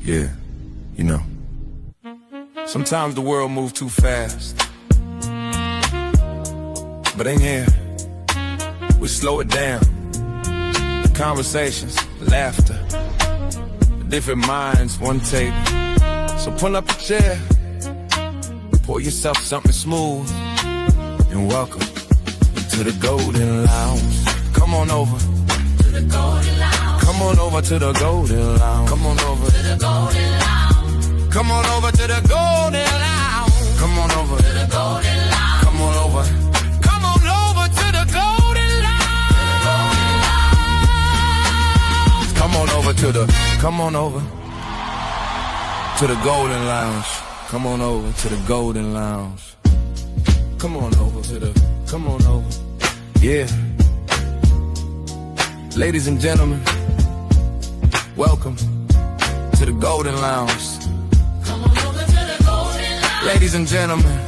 Yeah, you know. Sometimes the world moves too fast. But in here, we slow it down. The conversations, laughter, the different minds, one take. So pull up a chair, pour yourself something smooth, and welcome to the Golden Lounge. Come on over to the Golden Lounge. Come on over to the Golden Lounge. Come on over to the Golden Lounge. Come on over to the Golden Lounge. Come on over to the Golden Lounge. Come on over. Come on over to the Golden Lounge. Come on over to the. Come on over to the Golden Lounge. Come on over to the Golden Lounge. Come on over to the. Come on over. Yeah. Ladies and gentlemen, welcome to the Golden Lounge. Come on over to the Golden Lounge. Ladies and gentlemen,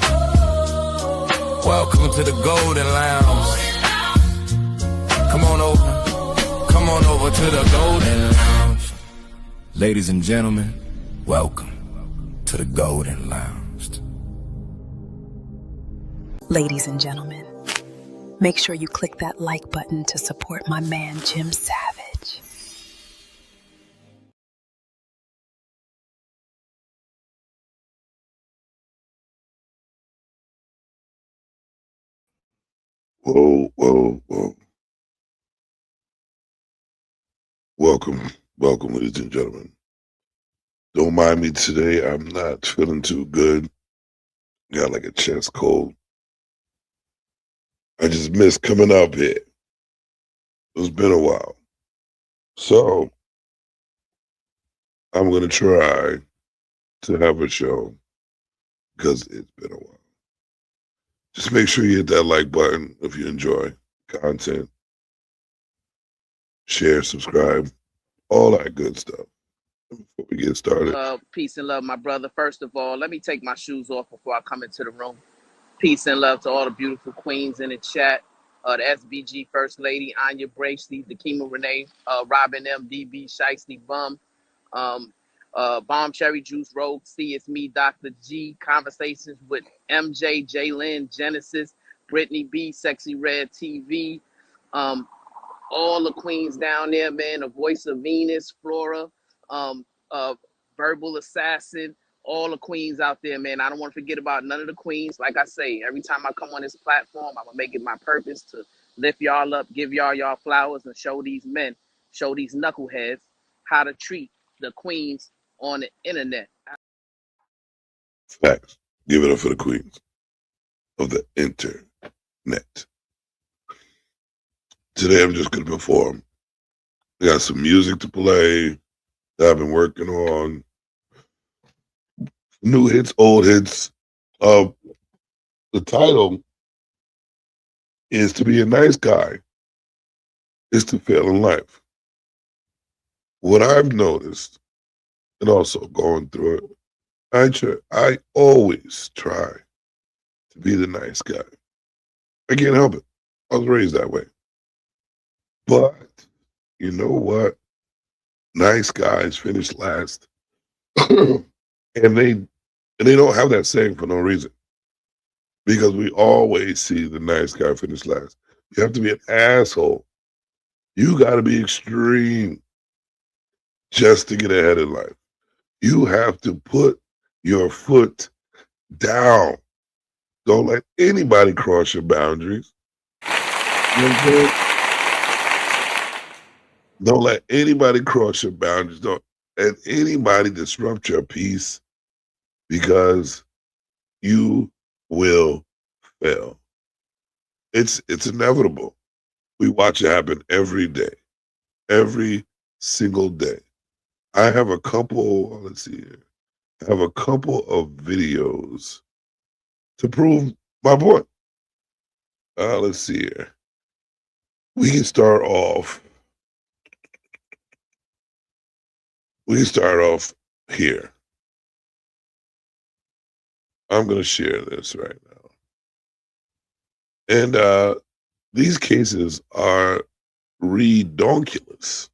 welcome to the Golden Lounge. Come on over. Come on over to the Golden Lounge. Ladies and gentlemen, welcome to the Golden Lounge. Ladies and gentlemen, make sure you click that like button to support my man, Jim Savage. Whoa, whoa, whoa. Welcome, ladies and gentlemen. Don't mind me today. I'm not feeling too good. Got like a chest cold. I just missed coming up here. It's been a while. So, I'm going to try to have a show because it's been a while. Just make sure you hit that like button if you enjoy content. Share, subscribe, all that good stuff. Before we get started. Peace and love, my brother. First of all, let me take my shoes off before I come into the room. Peace and love to all the beautiful queens in the chat. The SBG First Lady, Anya Bracey, Dakima Renee, Robin M, DB, Shiesty Bum, Bomb Cherry Juice, Rogue C, it's me, Dr. G, Conversations with MJ, Jalen, Genesis, Brittany B, Sexy Red TV, all the queens down there, man, the Voice of Venus, Flora, Verbal Assassin, all the queens out there, man. I don't want to forget about none of the queens. Like I say, every time I come on this platform, I'm going to make it my purpose to lift y'all up, give y'all flowers, and show these men, show these knuckleheads how to treat the queens on the internet. Facts. Give it up for the queens of the internet. Today I'm just going to perform. I got some music to play that I've been working on. New hits, old hits. The title is To Be a Nice Guy is to Fail in Life. What I've noticed, and also going through it, I always try to be the nice guy. I can't help it. I was raised that way. But you know what? Nice guys finish last. And they don't have that saying for no reason. Because we always see the nice guy finish last. You have to be an asshole. You got to be extreme just to get ahead in life. You have to put your foot down. Don't let anybody cross your boundaries. Don't let anybody cross your boundaries. Don't let anybody disrupt your peace, because you will fail. It's inevitable. We watch it happen every day, every single day. I have a couple, let's see here. I have a couple of videos to prove my point. Let's see here. We can start off. Here. I'm going to share this right now. And these cases are redonkulous.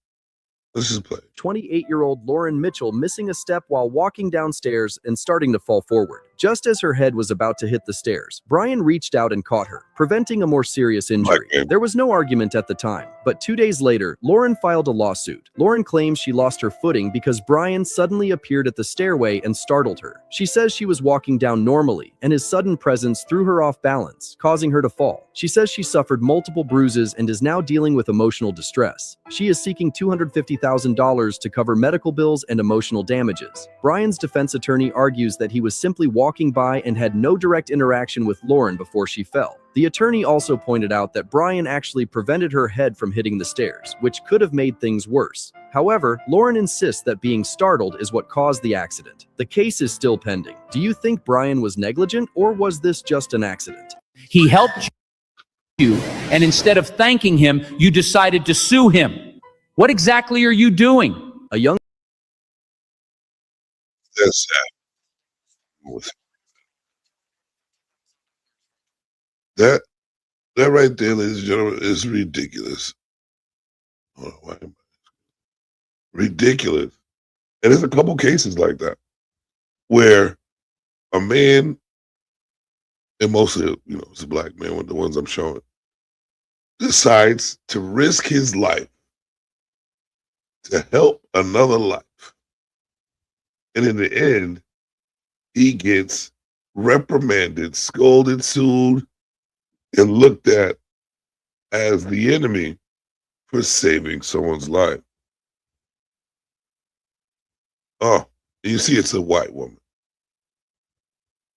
Let's just play. 28-year-old Lauren Mitchell missing a step while walking downstairs and starting to fall forward. Just as her head was about to hit the stairs, Brian reached out and caught her, preventing a more serious injury. There was no argument at the time, but 2 days later, Lauren filed a lawsuit. Lauren claims she lost her footing because Brian suddenly appeared at the stairway and startled her. She says she was walking down normally, and his sudden presence threw her off balance, causing her to fall. She says she suffered multiple bruises and is now dealing with emotional distress. She is seeking $250,000 to cover medical bills and emotional damages. Brian's defense attorney argues that he was simply walking by and had no direct interaction with Lauren before she fell. The attorney also pointed out that Brian actually prevented her head from hitting the stairs, which could have made things worse. However, Lauren insists that being startled is what caused the accident. The case is still pending. Do you think Brian was negligent, or was this just an accident? He helped you, and instead of thanking him, you decided to sue him. What exactly are you doing? A young That's sad. That right there, ladies and gentlemen, is ridiculous. Hold on, why am I- Ridiculous. And there's a couple cases like that where a man, and mostly, it's a black man with the ones I'm showing, decides to risk his life to help another life. And in the end, he gets reprimanded, scolded, sued, and looked at as the enemy for saving someone's life. Oh, you see, it's a white woman.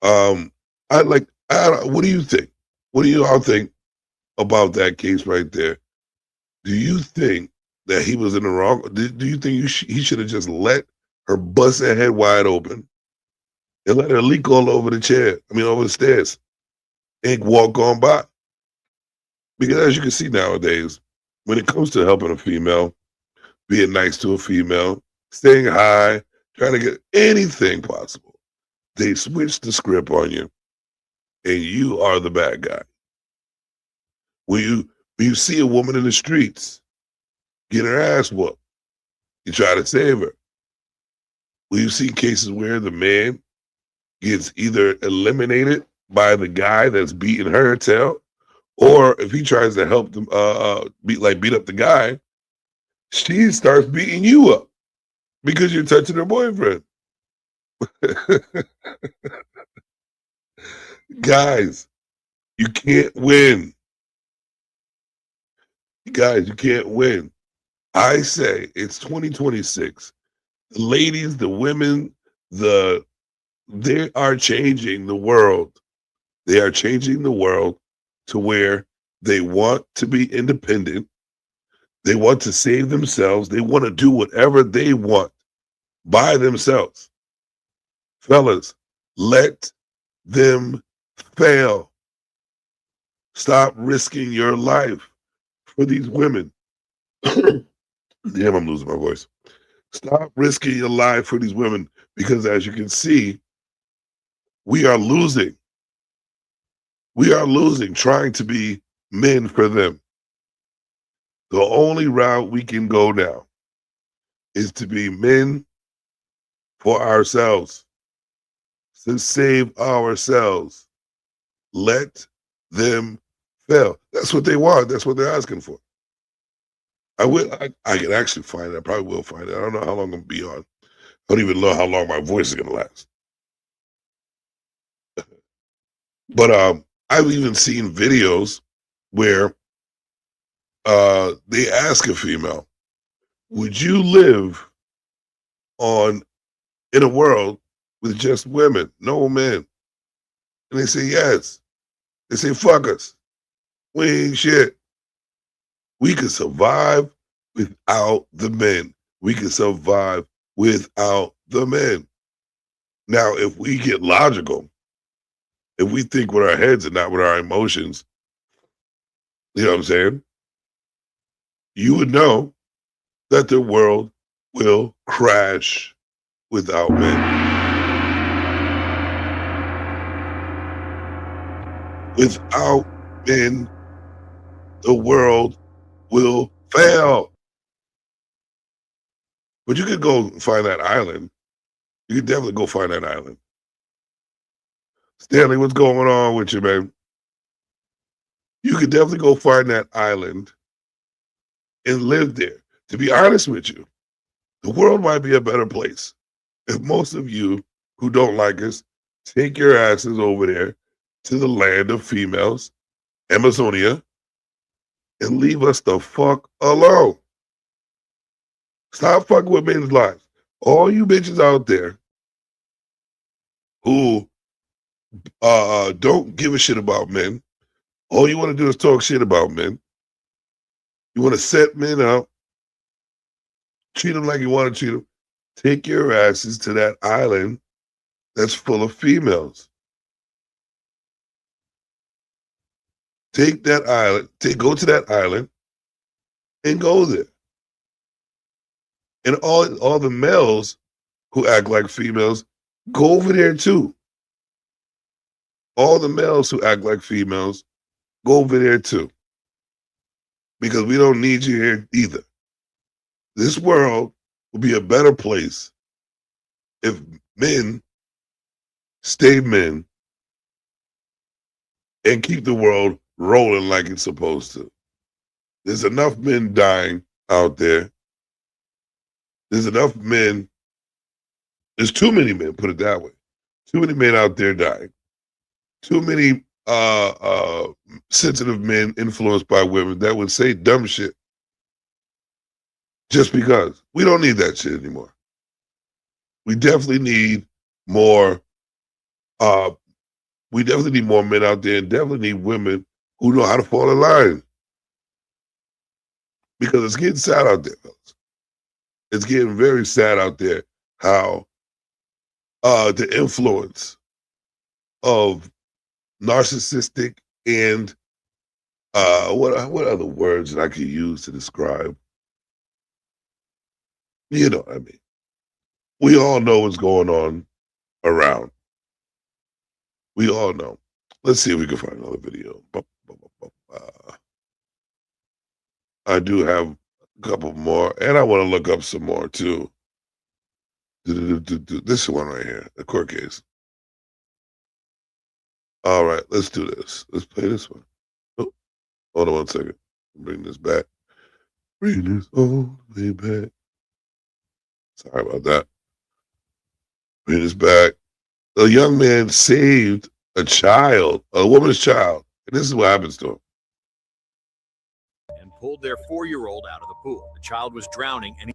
What do you think? What do you all think about that case right there? Do you think that he was in the wrong? Do you think he should have just let her bust her head wide open and let her leak all over the chair? Over the stairs, and walk on by? Because as you can see nowadays, when it comes to helping a female, being nice to a female, staying high, trying to get anything possible, they switch the script on you, and you are the bad guy. When you see a woman in the streets get her ass whooped, you try to save her. When you see cases where the man gets either eliminated by the guy that's beating her tail, or if he tries to help them beat up the guy, she starts beating you up because you're touching her boyfriend. Guys, you can't win. Guys, you can't win. I say it's 2026. The ladies, the women, they are changing the world. They are changing the world to where they want to be independent. They want to save themselves. They want to do whatever they want by themselves. Fellas, let them fail. Stop risking your life for these women. Damn, I'm losing my voice. Stop risking your life for these women, because as you can see, we are losing. We are losing trying to be men for them. The only route we can go now is to be men for ourselves, to save ourselves. Let them fail. That's what they want. That's what they're asking for. I can actually find it. I probably will find it. I don't know how long I'm going to be on. I don't even know how long my voice is going to last. But I've even seen videos where they ask a female, would you live in a world with just women, no men? And they say yes. They say, fuck us. We ain't shit. We could survive without the men. We could survive without the men. Now, if we get logical, if we think with our heads and not with our emotions, you know what I'm saying? You would know that the world will crash without men. Without men, the world will fail. But you could go find that island. You could definitely go find that island. Stanley, what's going on with you, man? You could definitely go find that island and live there. To be honest with you, the world might be a better place if most of you who don't like us take your asses over there to the land of females, Amazonia, and leave us the fuck alone. Stop fucking with men's lives. All you bitches out there who don't give a shit about men, all you want to do is talk shit about men. You want to set men up, treat them like you want to treat them. Take your asses to that island that's full of females. Take that island, go to that island and go there. And all the males who act like females, go over there too. All the males who act like females, go over there too. Because we don't need you here either. This world will be a better place if men stay men and keep the world rolling like it's supposed to. There's enough men dying out there. There's enough men. There's too many men, put it that way. Too many men out there dying. Too many sensitive men influenced by women that would say dumb shit just because. We don't need that shit anymore. We definitely need more we definitely need more men out there, and definitely need women who know how to fall in line. Because it's getting sad out there, fellas. It's getting very sad out there how the influence of narcissistic and what other words that I could use to describe? You know what I mean. We all know what's going on around. We all know. Let's see if we can find another video. I do have a couple more, and I want to look up some more too. This one right here, the court case. All right, let's do this. Let's play this one. Oh, hold on 1 second. Bring this back. Bring this all the way back. Sorry about that. Bring this back. A young man saved a child, a woman's child, and this is what happens to him. And pulled their 4-year-old out of the pool. The child was drowning, and he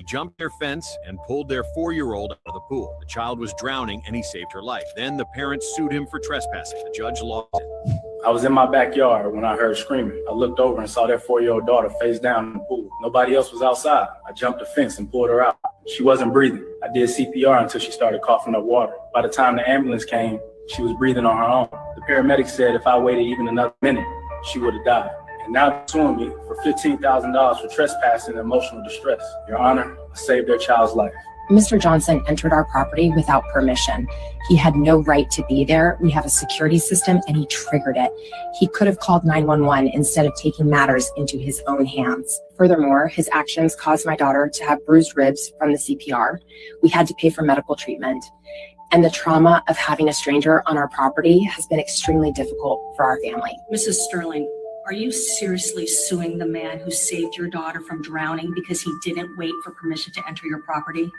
jumped their fence and pulled their 4-year-old out of the pool. The child was drowning, and he saved her life. Then the parents sued him for trespassing. The judge lost it. I was in my backyard when I heard screaming. I looked over and saw their 4-year-old daughter face down in the pool. Nobody else was outside. I jumped the fence and pulled her out. She wasn't breathing. I did CPR until she started coughing up water. By the time the ambulance came, she was breathing on her own. The paramedics said if I waited even another minute, she would have died. And now they're suing me for $15,000 for trespassing and emotional distress. Your Honor, I saved their child's life. Mr. Johnson entered our property without permission. He had no right to be there. We have a security system and he triggered it. He could have called 911 instead of taking matters into his own hands. Furthermore, his actions caused my daughter to have bruised ribs from the CPR. We had to pay for medical treatment. And the trauma of having a stranger on our property has been extremely difficult for our family. Mrs. Sterling, are you seriously suing the man who saved your daughter from drowning because he didn't wait for permission to enter your property?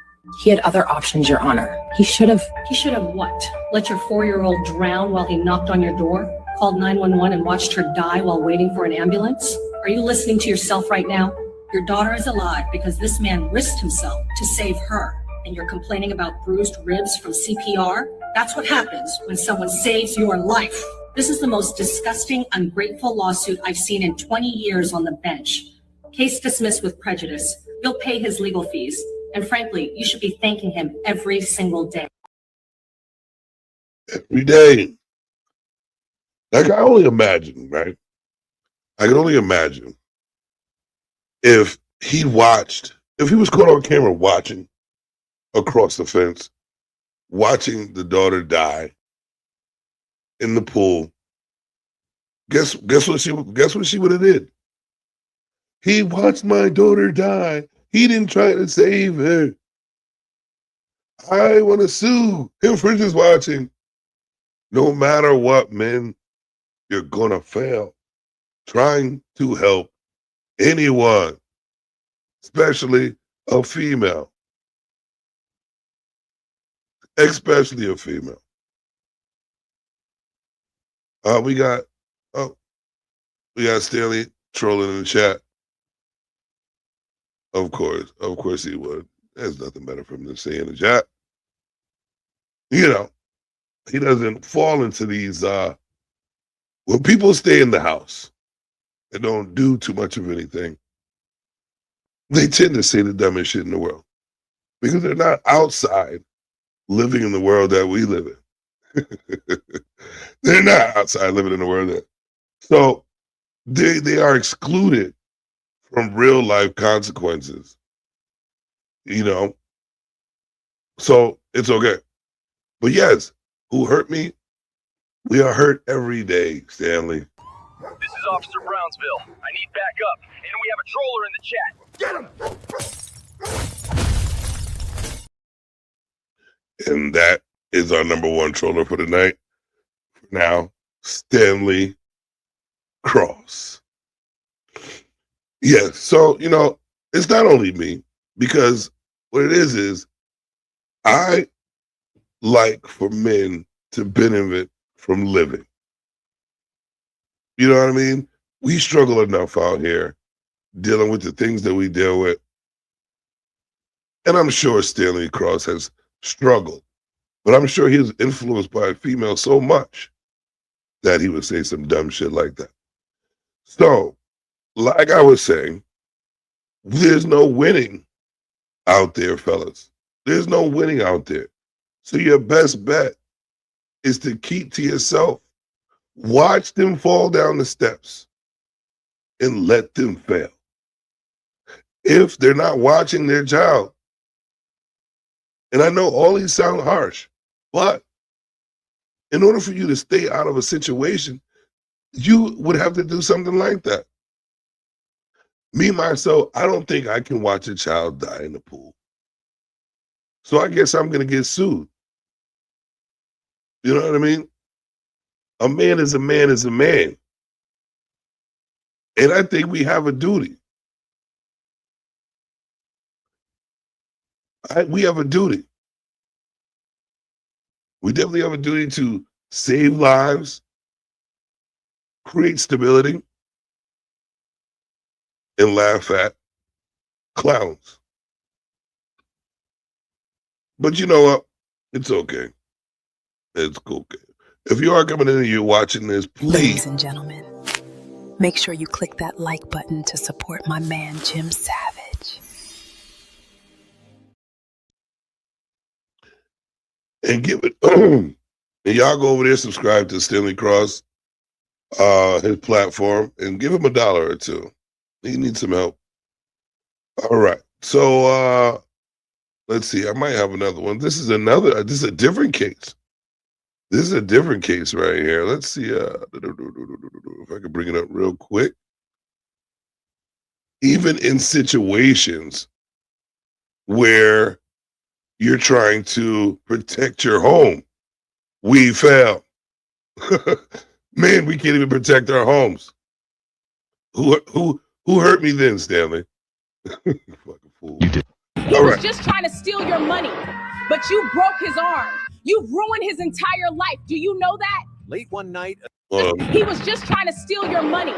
He had other options, Your Honor. He should have what? Let your 4-year-old drown while he knocked on your door, called 911 and watched her die while waiting for an ambulance? Are you listening to yourself right now? Your daughter is alive because this man risked himself to save her. And you're complaining about bruised ribs from CPR? That's what happens when someone saves your life. This is the most disgusting, ungrateful lawsuit I've seen in 20 years on the bench. Case dismissed with prejudice. You'll pay his legal fees. And frankly, you should be thanking him every single day. Every day. I can only imagine, right? I can only imagine if he was caught on camera watching across the fence, watching the daughter die in the pool. Guess what she would have did? He watched my daughter die He didn't try to save her. I want to sue. Him Fridge is watching. No matter what, men, you're going to fail trying to help anyone, especially a female. Especially a female. We got Stanley trolling in the chat. Of course he would. There's nothing better for him to say in the chat. You know, he doesn't fall into these when people stay in the house and don't do too much of anything, they tend to say the dumbest shit in the world because they're not outside living in the world that we live in. They're not outside living in the world that. So they are excluded from real life consequences. You know? So it's okay. But yes, who hurt me? We are hurt every day, Stanley. This is Officer Brownsville. I need backup, and we have a troller in the chat. Get him! And that is our number one troller for the night. For now, Stanley Cross. Yes, so, you know, it's not only me, because what it is I like for men to benefit from living. You know what I mean? We struggle enough out here dealing with the things that we deal with. And I'm sure Stanley Cross has struggled, but I'm sure he was influenced by a female so much that he would say some dumb shit like that. So, like I was saying, there's no winning out there, fellas. There's no winning out there. So your best bet is to keep to yourself. Watch them fall down the steps and let them fail. If they're not watching their child, and I know all these sound harsh, but in order for you to stay out of a situation, you would have to do something like that. Me, myself, I don't think I can watch a child die in the pool. So I guess I'm going to get sued. You know what I mean? A man is a man is a man. And I think we have a duty. We have a duty. We definitely have a duty to save lives, create stability, and laugh at clowns. But you know what? It's okay. It's okay. If you are coming in and you're watching this, please. Ladies and gentlemen, make sure you click that like button to support my man, Jim Savage. And give it, and y'all go over there, subscribe to Stanley Cross, his platform, and give him $1 or $2. He needs some help. All right. So let's see. I might have another one. This is a different case. This is a different case right here. Let's see if I can bring it up real quick. Even in situations where you're trying to protect your home, we fail. Man, we can't even protect our homes. Who hurt me then, Stanley? Fucking fool. You did. He was just trying to steal your money, but you broke his arm. You ruined his entire life. Do you know that? Late one night, he was just trying to steal your money,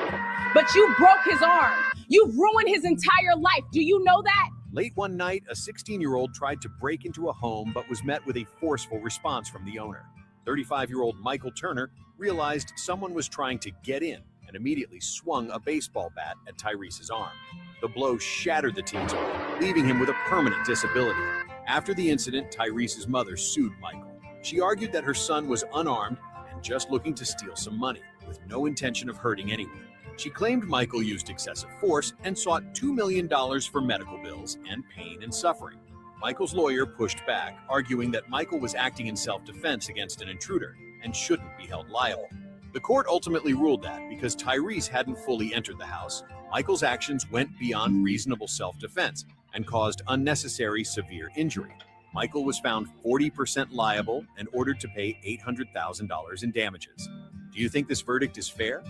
but you broke his arm. You ruined his entire life. Do you know that? Late one night, a 16-year-old tried to break into a home but was met with a forceful response from the owner. 35-year-old Michael Turner realized someone was trying to get in and immediately swung a baseball bat at Tyrese's arm. The blow shattered the teen's arm, leaving him with a permanent disability. After the incident, Tyrese's mother sued Michael. She argued that her son was unarmed and just looking to steal some money, with no intention of hurting anyone. She claimed Michael used excessive force and sought $2 million for medical bills and pain and suffering. Michael's lawyer pushed back, arguing that Michael was acting in self-defense against an intruder and shouldn't be held liable. The court ultimately ruled that because Tyrese hadn't fully entered the house, Michael's actions went beyond reasonable self-defense and caused unnecessary severe injury. Michael was found 40% liable and ordered to pay $800,000 in damages. Do you think this verdict is fair?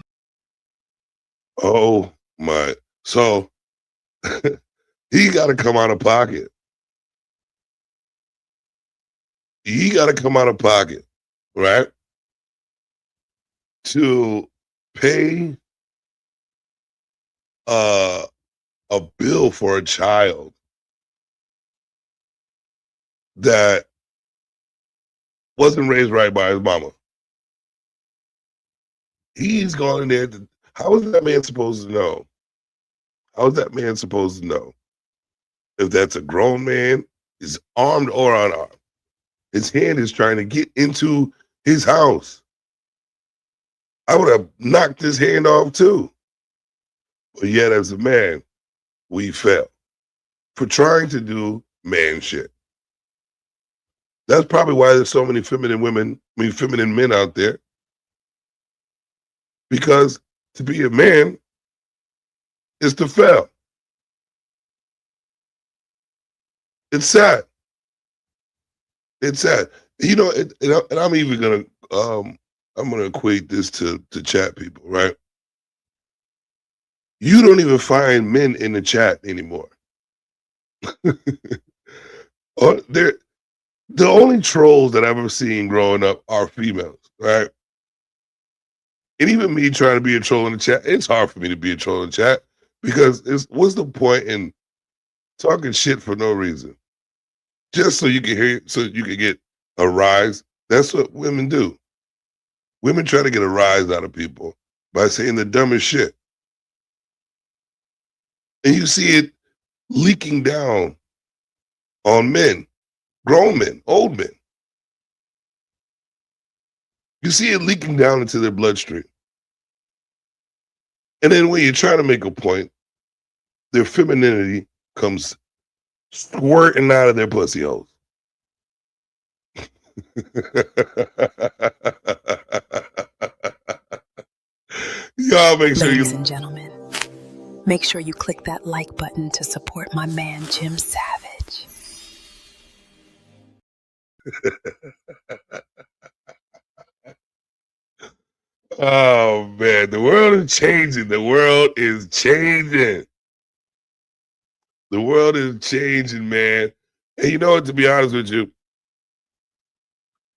Oh my. So he got to come out of pocket. He got to come out of pocket, right? To pay a bill for a child that wasn't raised right by his mama. He's gone in there. How is that man supposed to know? How is that man supposed to know if that's a grown man, is armed or unarmed? His hand is trying to get into his house. I would have knocked his hand off too. But yet, as a man, we fell for trying to do man shit. That's probably why there's so many feminine men out there. Because to be a man is to fail. It's sad. It's sad. You know, and I'm even gonna I'm gonna equate this to chat people, right? You don't even find men in the chat anymore. Or the only trolls that I've ever seen growing up are females, right? And even me trying to be a troll in the chat, it's hard for me to be a troll in the chat because what's the point in talking shit for no reason? Just so you can hear, so you can get a rise. That's what women do. Women try to get a rise out of people by saying the dumbest shit. And you see it leaking down on men, grown men, old men. You see it leaking down into their bloodstream. And then when you're trying to make a point, their femininity comes squirting out of their pussy holes. Y'all make sure Ladies and gentlemen, make sure you click that like button to support my man, Jim Savage. Oh man, the world is changing. The world is changing. The world is changing, man. And you know what, to be honest with you,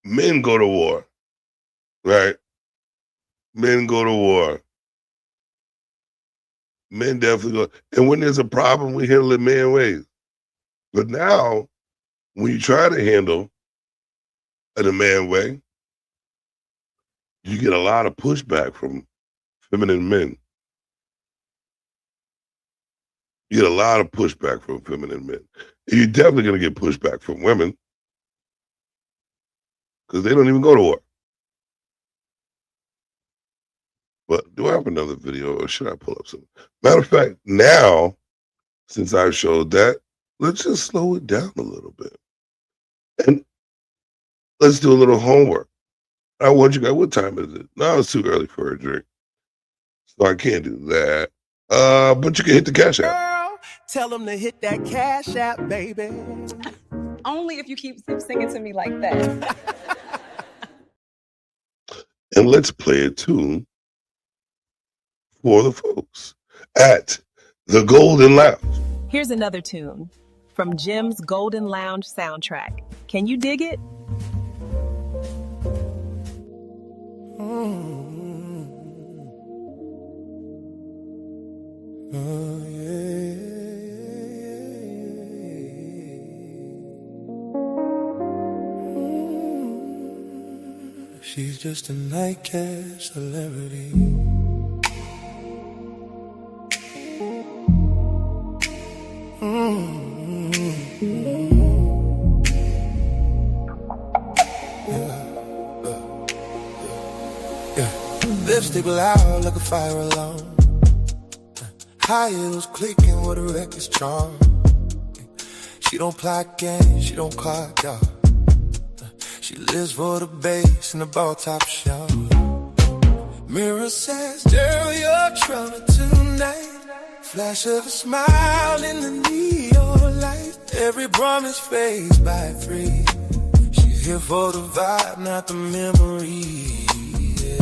men go to war, right? Men go to war. Men definitely go. And when there's a problem, we handle it man ways. But now, when you try to handle it a man way, you get a lot of pushback from feminine men. You get a lot of pushback from feminine men. And you're definitely going to get pushback from women because they don't even go to war. But do I have another video or should I pull up something? Matter of fact, now, since I showed that, let's just slow it down a little bit. And let's do a little homework. I want you guys, what time is it? No, it's too early for a drink. So I can't do that. But you can hit the Cash App. Girl, tell them to hit that Cash App, baby. Only if you keep singing to me like that. And let's play a tune for the folks at the Golden Lounge. Here's another tune from Jim's Golden Lounge soundtrack. Can you dig it? She's just a nightcap celebrity. Lipstick loud like a fire alarm. High heels clicking with a reckless charm. She don't play games, she don't clock out. She lives for the bass and the ball top shot. Mirror says, girl, you're trouble tonight. Flash of a smile in the neon Every promise fades by free. She's here for the vibe, not the memory. Yeah.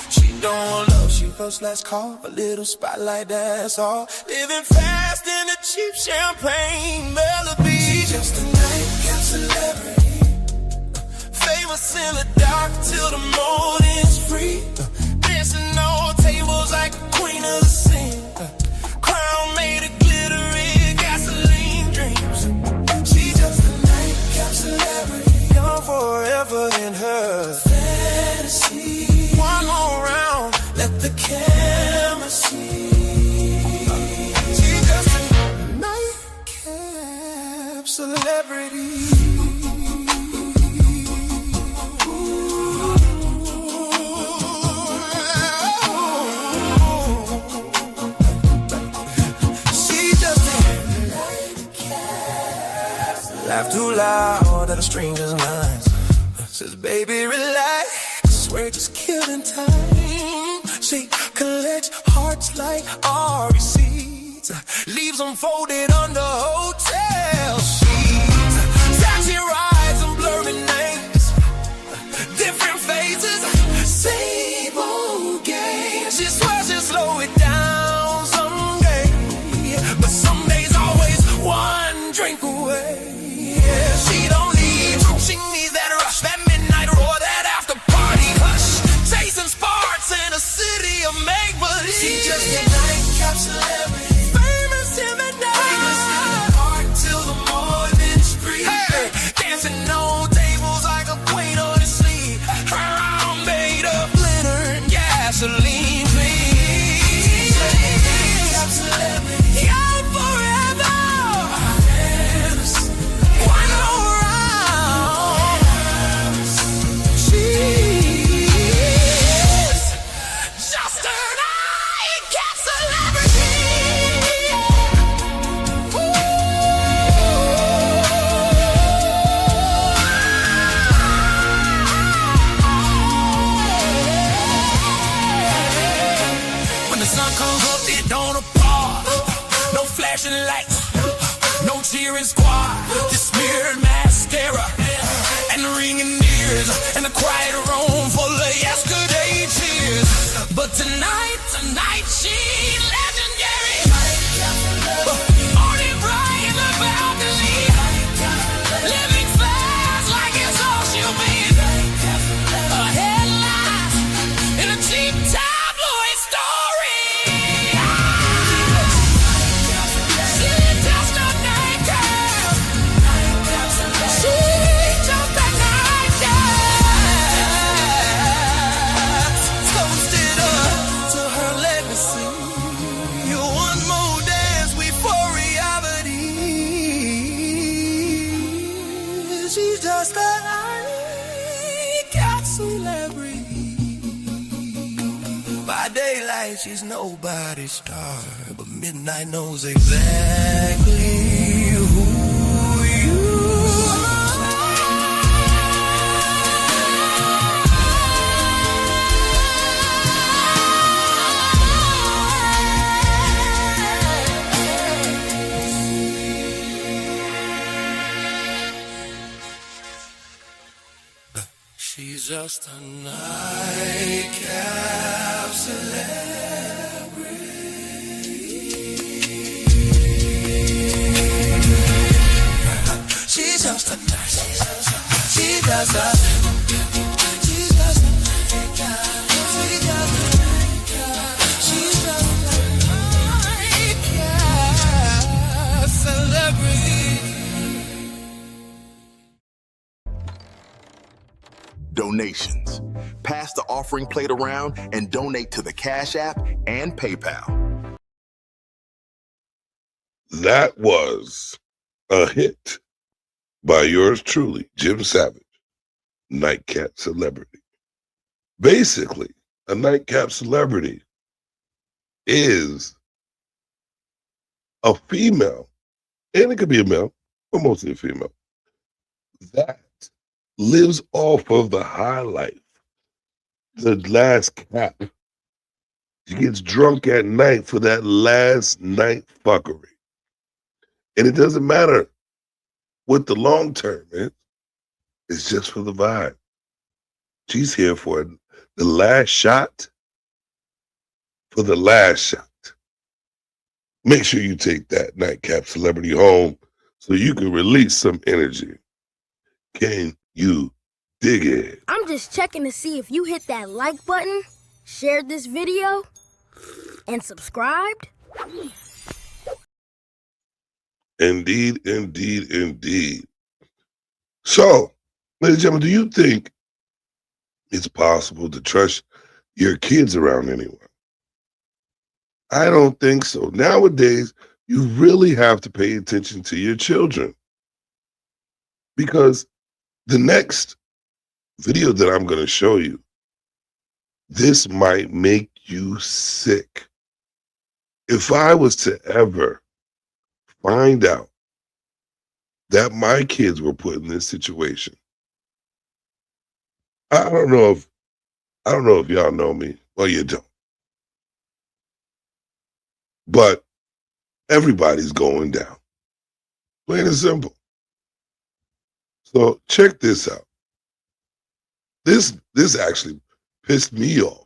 She don't want love, she first last call. A little spotlight, that's all. Living fast in a cheap champagne Malibu. She's just a nightcap celebrity. Famous in the dark till the morning's free. Dancing on tables like a queen of the scene. Crown made of glittery gasoline dreams. She's just a nightcap celebrity. Young forever in her fantasy. One more round, let the camera see. She's just a nightcap celebrity. Laugh too loud at a stranger's lines. Says, baby, relax. Swear just killing time. She collects hearts like our receipts. Leaves them folded under hotel sheets. Taxi rides and blurry names. Different phases. Same old game. She swears she'll slow it down someday. But some days always one drink away. She don't leave, she needs that rush, that midnight roar, that after party hush. Chasing sparks in a city of make-believe. She just a nightcap celebrity. Famous in the night. Famous in the dark till the morning's free. Hey, dancing on tables like a queen on the sea. Her arm made of glitter and gasoline. Please. She's just a nightcap celebrity. Young forever. Lights, no cheering squad, just smeared mascara and ringing ears and a quiet room full of yesterday tears. But tonight she's legendary. Only bright in the balcony, living fast like it's all she'll be. A headline in a cheap tabloid story. Daylight, she's nobody's star, but midnight knows exactly who you are. She's just a nightcap celebrity. She's just a nightcap. She's just a nightcap celebrity. Donations. Pass the offering plate around and donate to the Cash App and PayPal. That was a hit by yours truly, Jim Savage, Nightcap Celebrity. Basically, a nightcap celebrity is a female, and it could be a male, but mostly a female, that lives off of the high life, the last cap. She gets drunk at night for that last night fuckery. And it doesn't matter what the long term is. It's just for the vibe. She's here for the last shot. For the last shot. Make sure you take that nightcap celebrity home so you can release some energy. Can you dig it? I'm just checking to see if you hit that like button, shared this video, and subscribed. Indeed, indeed, indeed. So, ladies and gentlemen, do you think it's possible to trust your kids around anyone? I don't think so. Nowadays, you really have to pay attention to your children, because the next video that I'm going to show you, this might make you sick. If I was to ever find out that my kids were put in this situation, I don't know if y'all know me. Well, you don't. But everybody's going down. Plain and simple. So check this out. This actually pissed me off.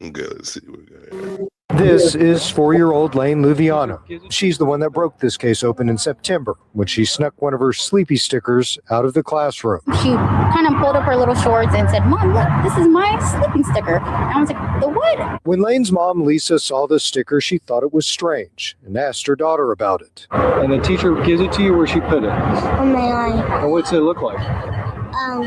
Okay, let's see what we got here. This is 4-year-old Lane Luviano. She's the one that broke this case open in September when she snuck one of her Sleepy stickers out of the classroom. She kind of pulled up her little shorts and said, "Mom, look, this is my sleeping sticker." And I was like, "The what?" When Lane's mom, Lisa, saw the sticker, she thought it was strange and asked her daughter about it. And the teacher gives it to you, where she put it? On my eye. And what's it look like?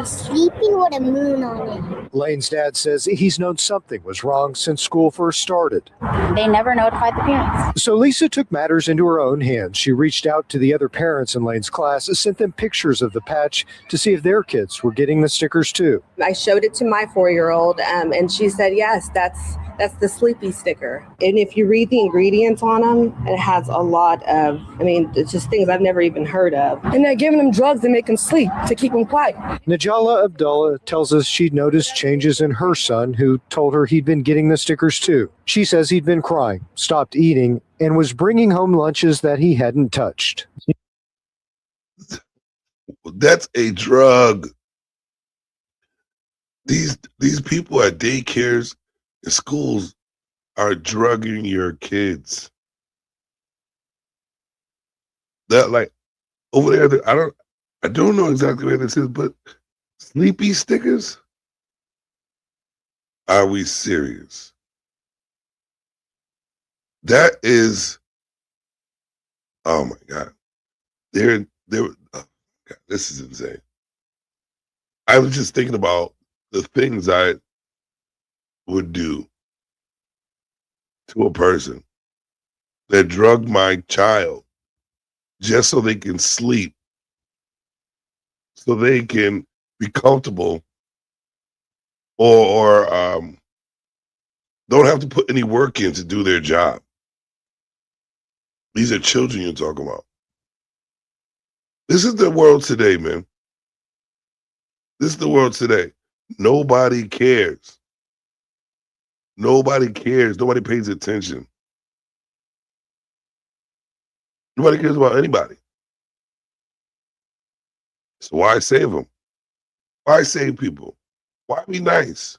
Sleeping with a moon on it. Lane's dad says he's known something was wrong since school first started. They never notified the parents. So Lisa took matters into her own hands. She reached out to the other parents in Lane's class, sent them pictures of the patch to see if their kids were getting the stickers too. I showed it to my 4-year-old, and she said, yes, that's the Sleepy sticker. And if you read the ingredients on them, it has a lot of, it's just things I've never even heard of. And they're giving them drugs to make them sleep, to keep them quiet. Najala Abdullah tells us she'd noticed changes in her son, who told her he'd been getting the stickers too. She says he'd been crying, stopped eating, and was bringing home lunches that he hadn't touched. That's a drug. These people at daycares and schools are drugging your kids. That, like, over there, I don't know exactly where this is, but Sleepy stickers? Are we serious? That is, oh my God. Oh God, this is insane. I was just thinking about the things I would do to a person that drugged my child just so they can sleep, so they can be comfortable, or don't have to put any work in to do their job. These are children you're talking about. This is the world today, man. This is the world today. Nobody cares. Nobody cares. Nobody pays attention. Nobody cares about anybody. So why save them? Why save people? Why be nice?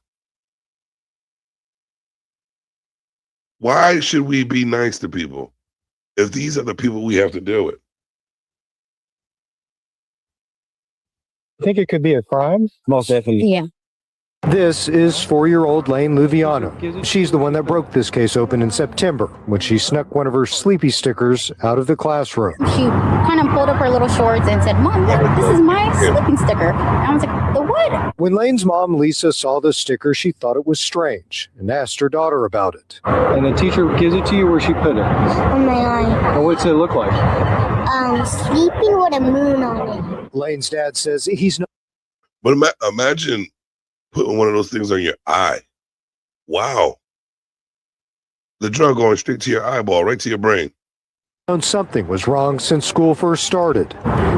Why should we be nice to people if these are the people we have to deal with? I think it could be a crime. Most definitely. Yeah. This is 4-year-old Lane Luviano. She's the one that broke this case open in September when she snuck one of her Sleepy stickers out of the classroom. She kind of pulled up her little shorts and said, "Mom, look, this is my sleeping sticker." And I was like, "The what?" When Lane's mom, Lisa, saw the sticker, she thought it was strange and asked her daughter about it. And the teacher gives it to you, where she put it? On my eye. And what's it look like? Sleeping with a moon on it. Lane's dad says he's not. But imagine putting one of those things on your eye. Wow. The drug going straight to your eyeball, right to your brain. Something was wrong since school first started.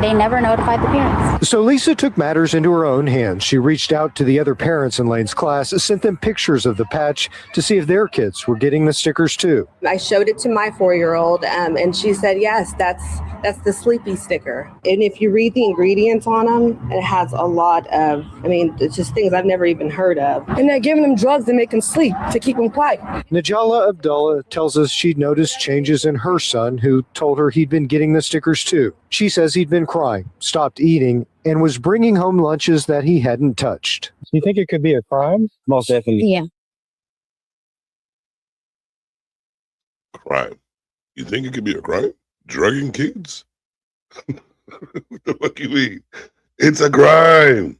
They never notified the parents. So Lisa took matters into her own hands. She reached out to the other parents in Lane's class, sent them pictures of the patch to see if their kids were getting the stickers too. I showed it to my 4-year-old, and she said, yes, that's the sleepy sticker. And if you read the ingredients on them, it has a lot of, it's just things I've never even heard of. And they're giving them drugs to make them sleep, to keep them quiet. Najala Abdullah tells us she'd noticed changes in her son, who told her he'd been getting the stickers too. She says he'd been crying, stopped eating, and was bringing home lunches that he hadn't touched. Do you think it could be a crime? Most definitely. Yeah. Crime. You think it could be a crime? Drugging kids? What the fuck you mean? It's a crime.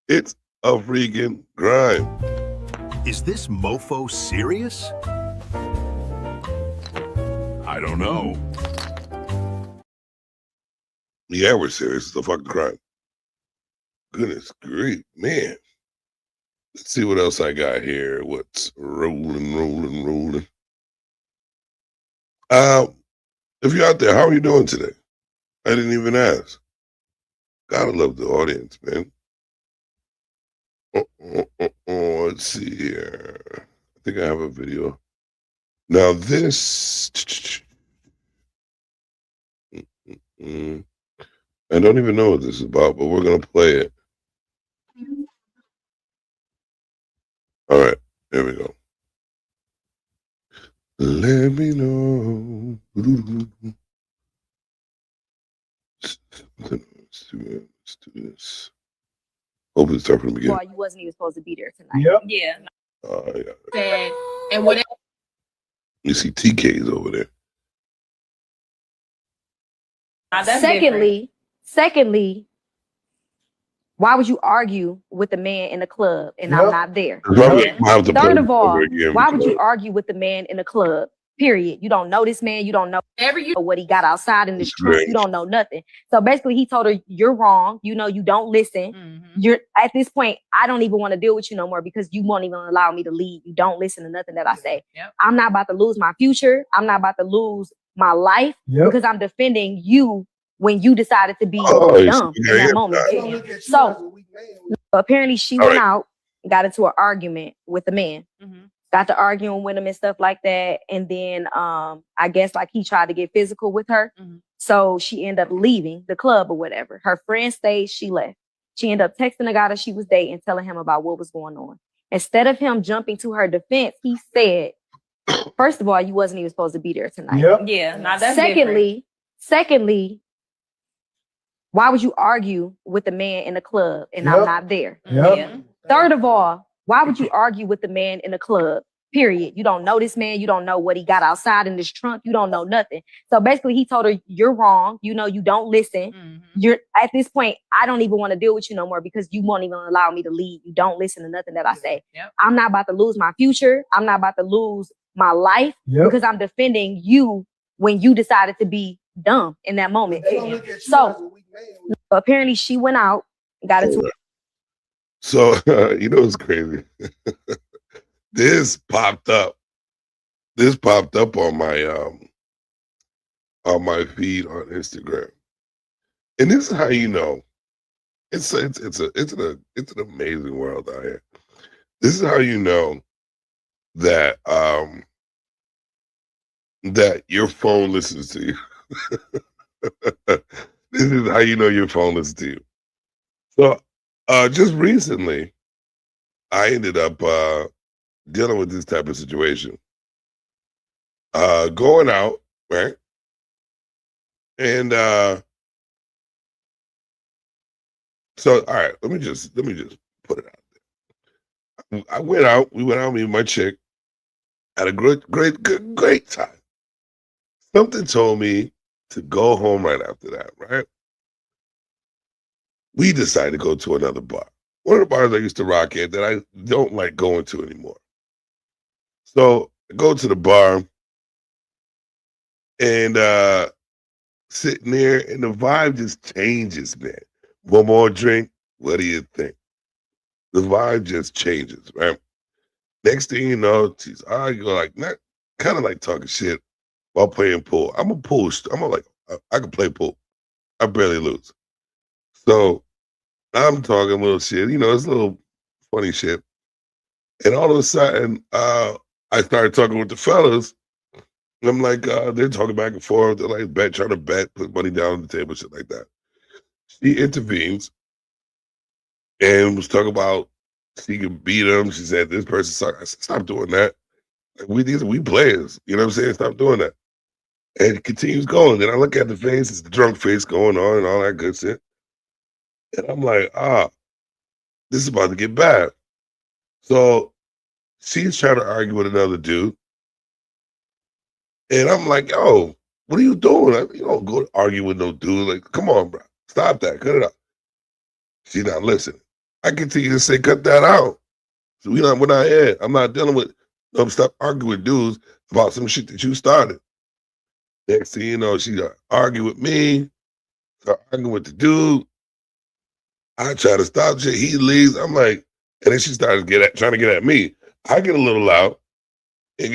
It's a freaking crime. Is this mofo serious? I don't know. Yeah, we're serious. It's a fucking crime. Goodness grief, man. Let's see what else I got here. What's rolling? If you're out there, how are you doing today? I didn't even ask. Gotta love the audience, man. Let's see here. I think I have a video. Now this, I don't even know what this is about, but we're gonna play it. All right, here we go. Let me know. Let's do this. Hope it's start from the beginning. Well, you wasn't even supposed to be there tonight. Yeah. Yeah. And whatever. You see TK's over there. Secondly, why would you argue with the man in the club and I'm not there? Third of all, why would you argue with the man in the club? Period. You don't know this man. You don't know what he got outside in the street. You don't know nothing. So basically, he told her, "You're wrong. You know, you don't listen. You're at this point. I don't even want to deal with you no more because you won't even allow me to leave. You don't listen to nothing that I say. I'm not about to lose my future. I'm not about to lose my life because I'm defending you when you decided to be dumb in that moment. So apparently, she went out, got into an argument with the man." Got to arguing with him and stuff like that. And then I guess like he tried to get physical with her. So she ended up leaving the club or whatever. Her friend stayed, she left. She ended up texting the guy that she was dating, telling him about what was going on. Instead of him jumping to her defense, he said, first of all, you wasn't even supposed to be there tonight. Yeah. Now that's Secondly, why would you argue with the man in the club and I'm not there? Third of all, why would you argue with the man in the club? Period. You don't know this man. You don't know what he got outside in this trunk. You don't know nothing. So basically, he told her, "You're wrong. You know, you don't listen. You're at this point. I don't even want to deal with you no more because you won't even allow me to leave. You don't listen to nothing that I say. I'm not about to lose my future. I'm not about to lose my life because I'm defending you when you decided to be dumb in that moment." So apparently, she went out, got into it. So you know what's crazy? This popped up on my feed on Instagram, and this is how you know it's an amazing world out here. This is how you know that that your phone listens to you. This is how you know your phone listens to you. So just recently, I ended up dealing with this type of situation. Going out, right? And so all right, let me just put it out there. I went out, me and my chick, had a great time. Something told me to go home right after that, right? We decided to go to another bar. One of the bars I used to rock at that I don't like going to anymore. So I go to the bar and sitting there, and the vibe just changes, man. One more drink, what do you think? The vibe just changes, right? Next thing you know, she's arguing, like, not kind of like talking shit while playing pool. I'm like, I can play pool. I barely lose. So I'm talking little shit, it's a little funny shit. And all of a sudden, I started talking with the fellas. And I'm like, they're talking back and forth. They're like, trying to bet, put money down on the table, shit like that. She intervenes and was talking about she can beat him. She said, this person sucks. I said, stop doing that. Like, we players. You know what I'm saying? Stop doing that. And it continues going. Then I look at the face. It's the drunk face going on and all that good shit. And I'm like, this is about to get bad. So she's trying to argue with another dude. And I'm like, yo, what are you doing? You don't go to argue with no dude. Like, come on, bro. Stop that. Cut it out. She's not listening. I continue to say, cut that out. So we're not here. I'm not dealing with, stop arguing with dudes about some shit that you started. Next thing you know, she argue with me, start arguing with the dude. I try to stop shit. He leaves. I'm like, and then she started trying to get at me. I get a little loud. And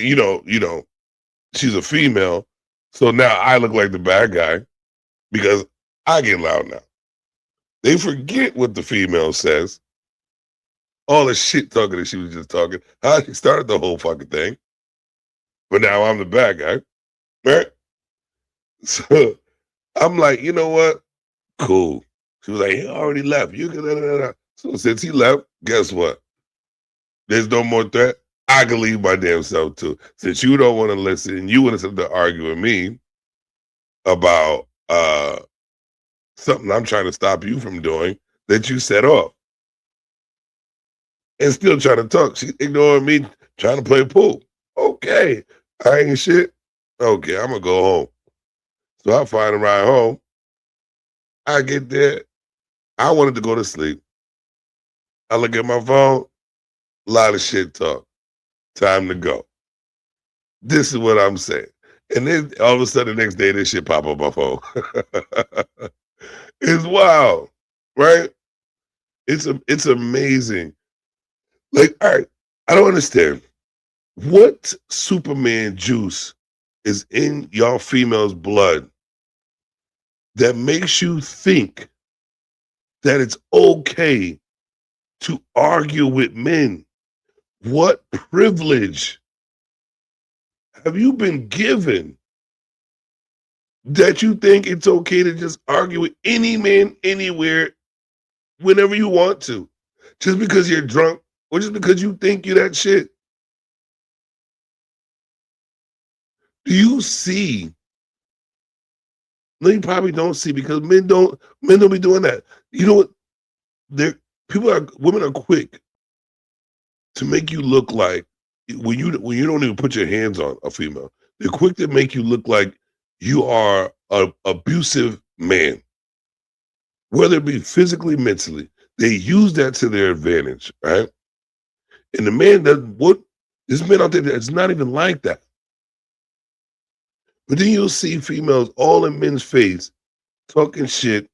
she's a female. So now I look like the bad guy because I get loud now. They forget what the female says. All the shit talking that she was just talking. How she started the whole fucking thing. But now I'm the bad guy. Right? So I'm like, you know what? Cool. She was like, he already left. You can. So since he left, guess what? There's no more threat. I can leave my damn self too. Since you don't want to listen, you want to argue with me about something I'm trying to stop you from doing that you set off. And still trying to talk. She's ignoring me, trying to play pool. Okay. I ain't shit. Okay, I'm going to go home. So I find a ride home. I get there. I wanted to go to sleep. I look at my phone. A lot of shit talk. Time to go. This is what I'm saying. And then all of a sudden the next day, this shit pop up my phone. It's wild, right? It's amazing. Like, all right, I don't understand. What Superman juice is in y'all females' blood that makes you think that it's okay to argue with men? What privilege have you been given that you think it's okay to just argue with any man anywhere whenever you want to, just because you're drunk or just because you think you're that shit? Do you see? No, you probably don't see, because men don't be doing that. You know what? Women are quick to make you look like, when you don't even put your hands on a female, they're quick to make you look like you are an abusive man, whether it be physically, mentally. They use that to their advantage, right? And the man there's men out there that's not even like that. But then you'll see females all in men's face talking shit,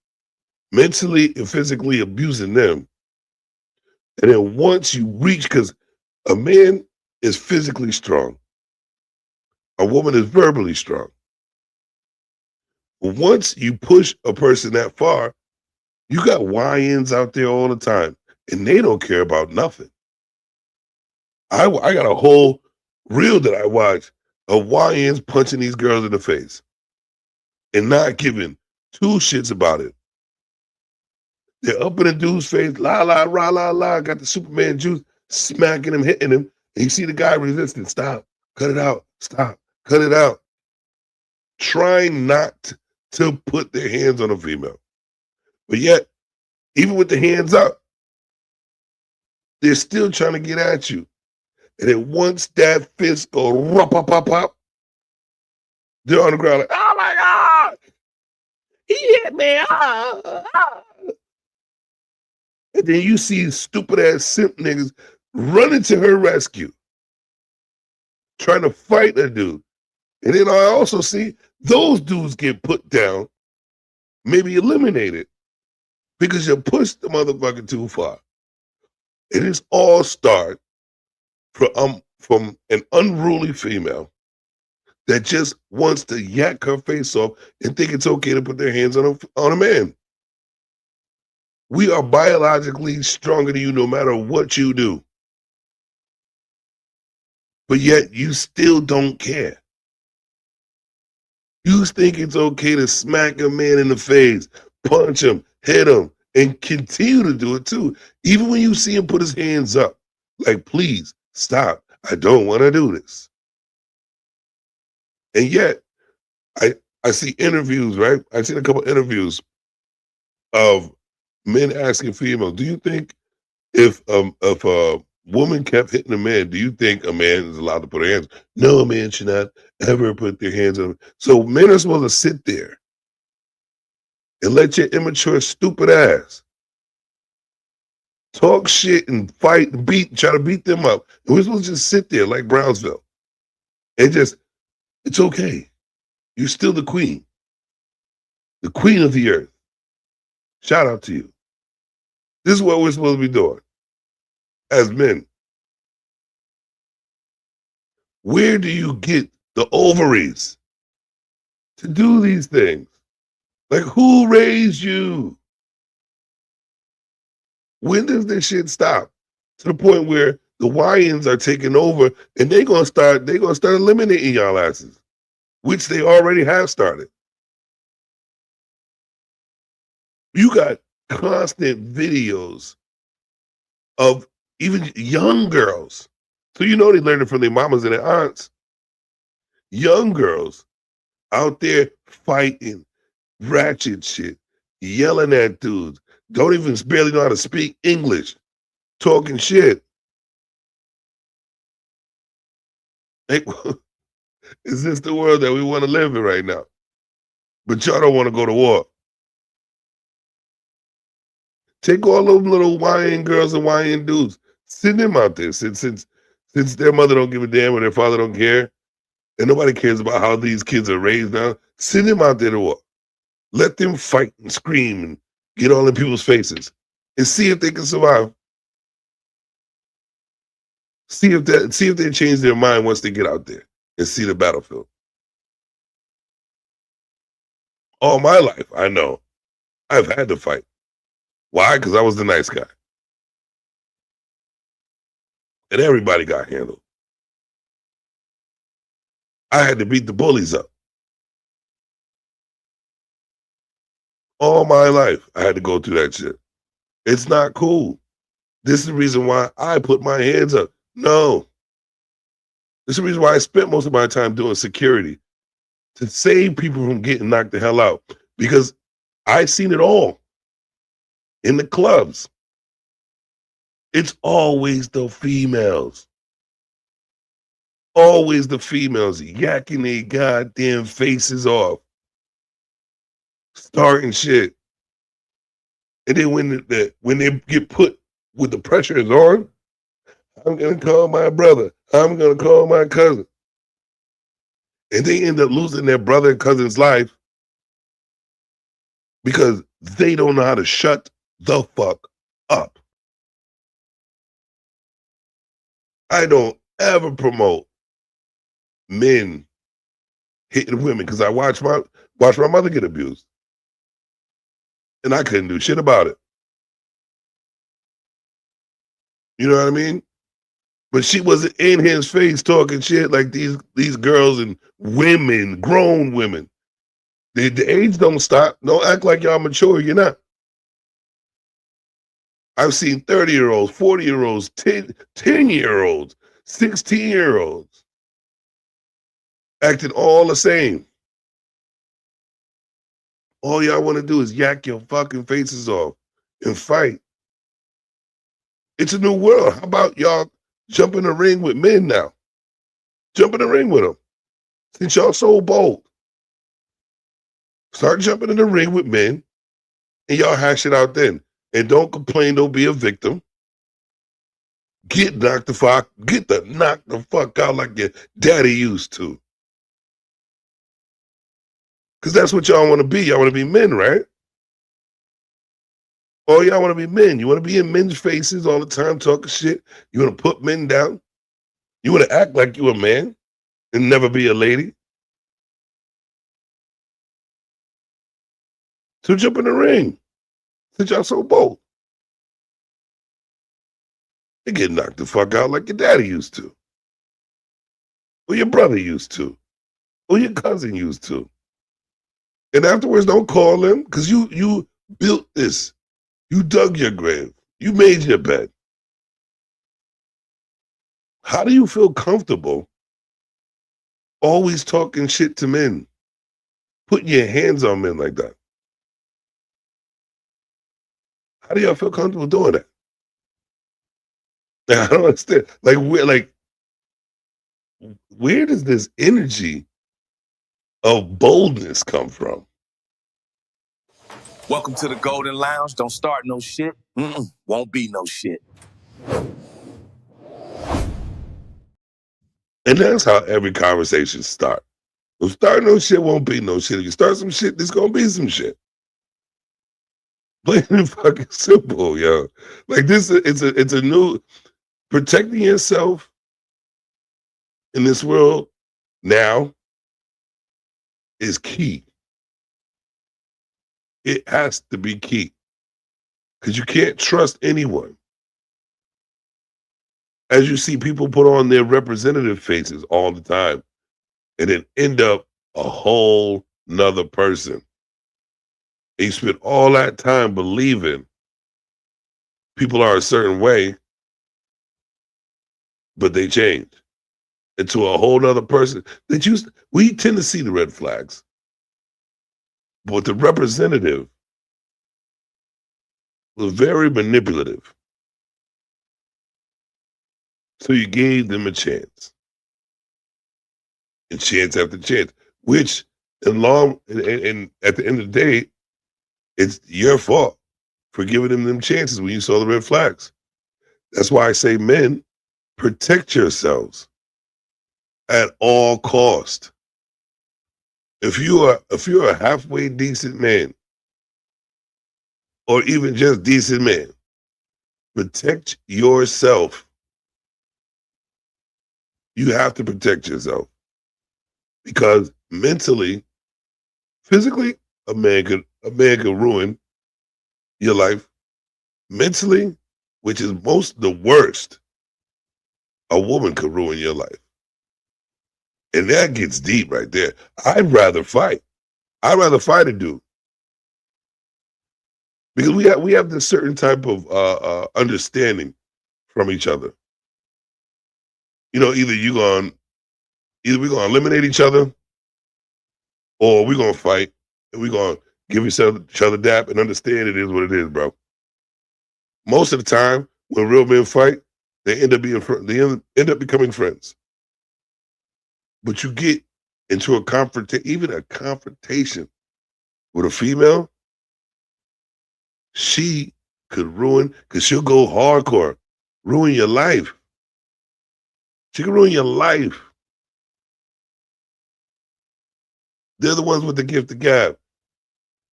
mentally and physically abusing them. And then once you reach, because a man is physically strong, a woman is verbally strong. But once you push a person that far, you got YNs out there all the time, and they don't care about nothing. I got a whole reel that I watch of YNs punching these girls in the face and not giving two shits about it. They're up in the dude's face, la, la, rah, la, la, got the Superman juice, smacking him, hitting him, and you see the guy resisting. Stop, cut it out, stop, cut it out. Trying not to put their hands on a female. But yet, even with the hands up, they're still trying to get at you. And then once that fist go pop, pop, pop, pop, they're on the ground like, oh my God, he hit me. And then you see stupid ass simp niggas running to her rescue, trying to fight a dude. And then I also see those dudes get put down, maybe eliminated, because you pushed the motherfucker too far. It is all start from an unruly female that just wants to yak her face off and think it's okay to put their hands on a man. We are biologically stronger than you no matter what you do. But yet you still don't care. You think it's okay to smack a man in the face, punch him, hit him, and continue to do it too. Even when you see him put his hands up, like, please stop. I don't want to do this. And yet, I see interviews, right? I've seen a couple interviews of men asking females, do you think if a woman kept hitting a man, do you think a man is allowed to put her hands? No, a man should not ever put their hands on. So men are supposed to sit there and let your immature, stupid ass talk shit and fight and try to beat them up. And we're supposed to just sit there like Brownsville and just, it's okay. You're still the queen of the earth. Shout out to you. This is what we're supposed to be doing as men. Where do you get the ovaries to do these things? Like, who raised you? When does this shit stop? To the point where the YNs are taking over and they're gonna start eliminating y'all asses, which they already have started. You got constant videos of even young girls. So you know they learned it from their mamas and their aunts. Young girls out there fighting ratchet shit, yelling at dudes, don't even barely know how to speak English, talking shit. Like, is this the world that we want to live in right now? But y'all don't want to go to war. Take all those little YN girls and YN dudes, send them out there since their mother don't give a damn or their father don't care, and nobody cares about how these kids are raised now. Send them out there to war. Let them fight and scream and get all in people's faces and see if they can survive. See if they change their mind once they get out there and see the battlefield. All my life, I know, I've had to fight. Why? Because I was the nice guy. And everybody got handled. I had to beat the bullies up. All my life, I had to go through that shit. It's not cool. This is the reason why I put my hands up. No. This is the reason why I spent most of my time doing security, to save people from getting knocked the hell out. Because I've seen it all in the clubs. It's always the females. Always the females yakking their goddamn faces off, starting shit. And then when they get put, when the pressure is on, I'm going to call my brother. I'm going to call my cousin. And they end up losing their brother and cousin's life because they don't know how to shut the fuck up. I don't ever promote men hitting women because I watched my mother get abused. And I couldn't do shit about it. You know what I mean? But she wasn't in his face talking shit like these girls and women, grown women. The age don't stop. Don't act like y'all mature. You're not. I've seen 30-year-olds, 40-year-olds, 10-year-olds, 16-year-olds acting all the same. All y'all want to do is yak your fucking faces off and fight. It's a new world. How about y'all jump in the ring with men now? Jump in the ring with them. Since y'all so bold. Start jumping in the ring with men and y'all hash it out then. And don't complain, don't be a victim. Get knocked the fuck out like your daddy used to. Because that's what y'all want to be. Y'all want to be men, right? Oh, y'all want to be men. You want to be in men's faces all the time talking shit. You want to put men down. You want to act like you a man and never be a lady. So jump in the ring. Since y'all so bold. You get knocked the fuck out like your daddy used to. Or your brother used to. Or your cousin used to. And afterwards, don't call him, because you built this. You dug your grave. You made your bed. How do you feel comfortable always talking shit to men? Putting your hands on men like that? How do y'all feel comfortable doing that? I don't understand. Where does this energy of boldness come from? Welcome to the Golden Lounge. Don't start no shit. Won't be no shit. And that's how every conversation starts. If start no shit, won't be no shit. If you start some shit, there's gonna be some shit. Plain and fucking simple, yo. Like this, it's a new protecting yourself in this world now is key. It has to be key. Because you can't trust anyone. As you see people put on their representative faces all the time and then end up a whole nother person. And you spend all that time believing people are a certain way, but they change into a whole nother person. We tend to see the red flags. But the representative was very manipulative. So you gave them a chance. And chance after chance. Which and at the end of the day, it's your fault for giving them chances when you saw the red flags. That's why I say, men, protect yourselves at all cost. If you're a halfway decent man, or even just decent man, protect yourself. You have to protect yourself. Because mentally, physically, a man could ruin your life. Mentally, which is the worst, a woman could ruin your life. And that gets deep right there. I'd rather fight. I'd rather fight a dude. Because we have this certain type of understanding from each other. You know, either we're gonna eliminate each other, or we're gonna fight and we're gonna give each other dap and understand it is what it is, bro. Most of the time, when real men fight, they end up becoming friends. But you get into a confrontation with a female, she could ruin, because she'll go hardcore, ruin your life. She can ruin your life. They're the ones with the gift of gab.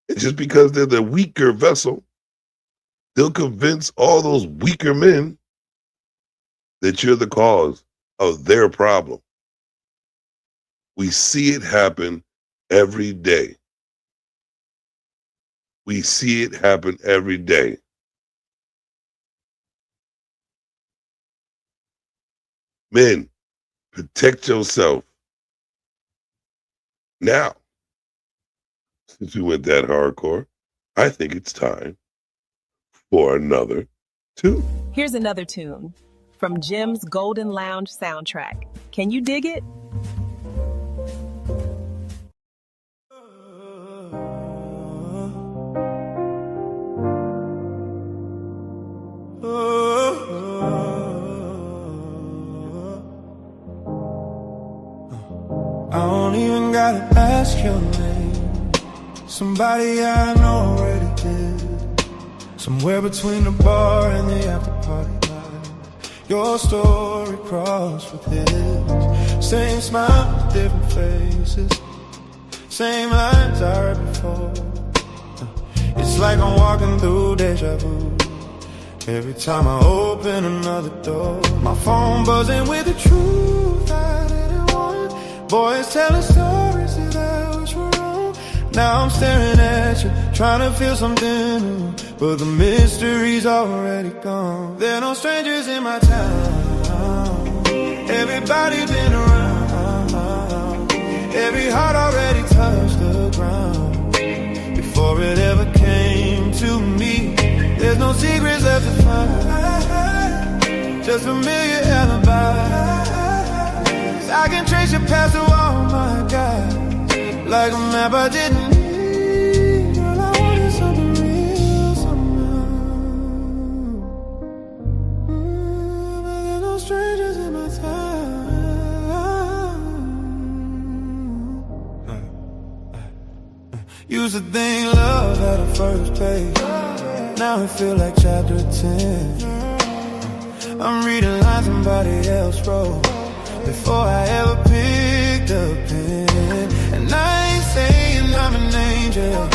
And just because they're the weaker vessel, they'll convince all those weaker men that you're the cause of their problem. We see it happen every day. We see it happen every day. Men, protect yourself. Now, since we went that hardcore, I think it's time for another tune. Here's another tune from Jim's Golden Lounge soundtrack. Can you dig it? I don't even gotta ask your name. Somebody I know already did. Somewhere between the bar and the after party line, your story crossed with his. Same smile, different faces. Same lines I read before. It's like I'm walking through deja vu. Every time I open another door, my phone buzzing with the truth I didn't want. Boys telling stories that I wish were wrong. Now I'm staring at you, trying to feel something new, but the mystery's already gone. There are no strangers in my town. Everybody been around. Every heart already touched the ground. Before it ever came to me, there's no secrets left to find. Just familiar alibis. I can trace your path to all my guys. Like a map I didn't need. Girl, I wanted something real somehow. But there's no strangers in my town. Used to think love had a first page. Now it feel like chapter 10. I'm reading lines somebody else wrote before I ever picked a pen. And I ain't saying I'm an angel.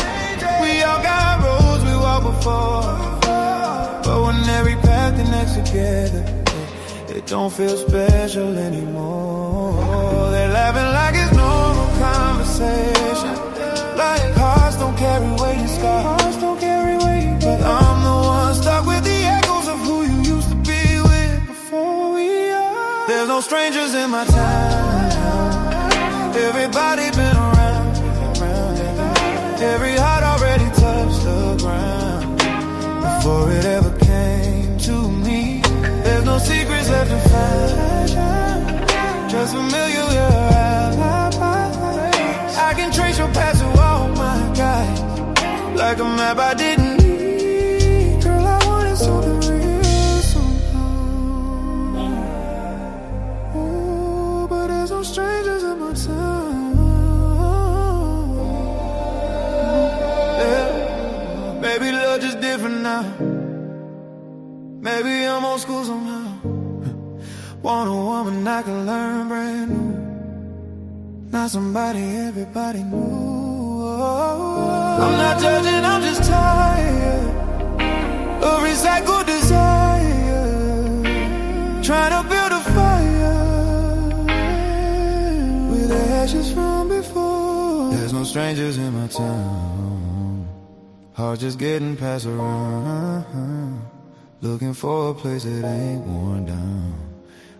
We all got roads we walk before, but when every path connects together, it don't feel special anymore. They're laughing like it's normal conversation, like hearts don't carry weight and scars don't carry weight. But I'm the one stuck with the echoes of who you used to be with before we are. There's no strangers in my town. Everybody been around. Every heart already touched the ground. Before it ever came to me, there's no secrets left to find. Just familiar alibis. I can trace your path to all my guys. Like a map I didn't need. Girl, I wanted something real somehow. Ooh, but there's no strangers in my town. Maybe love just different now. Maybe I'm old school somehow. Want a woman I can learn brand new. Not somebody everybody knew. I'm not judging, I'm just tired of recycled desire. Trying to build a fire with the ashes from before. There's no strangers in my town. Heart just getting passed around. Looking for a place that ain't worn down,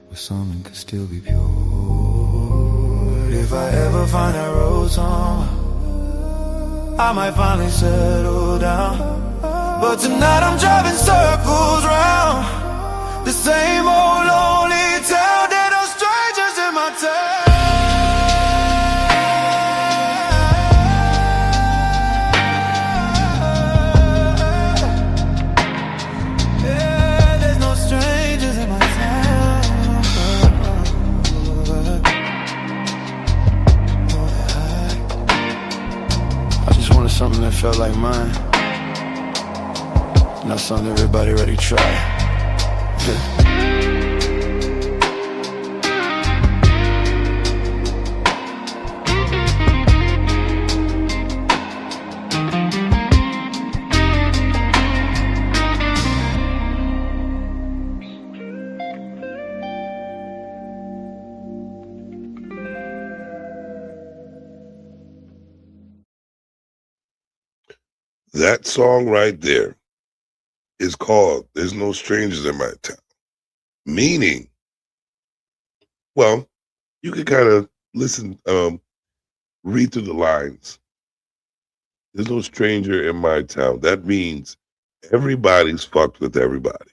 where something could still be pure. If I ever find that road song, I might finally settle down. But tonight I'm driving circles round the same old lonely town. There are no strangers in my town. Something that felt like mine, not something everybody ready to try. That song right there is called There's No Strangers in My Town. Meaning, well, you can kind of listen, read through the lines. There's no stranger in my town. That means everybody's fucked with everybody.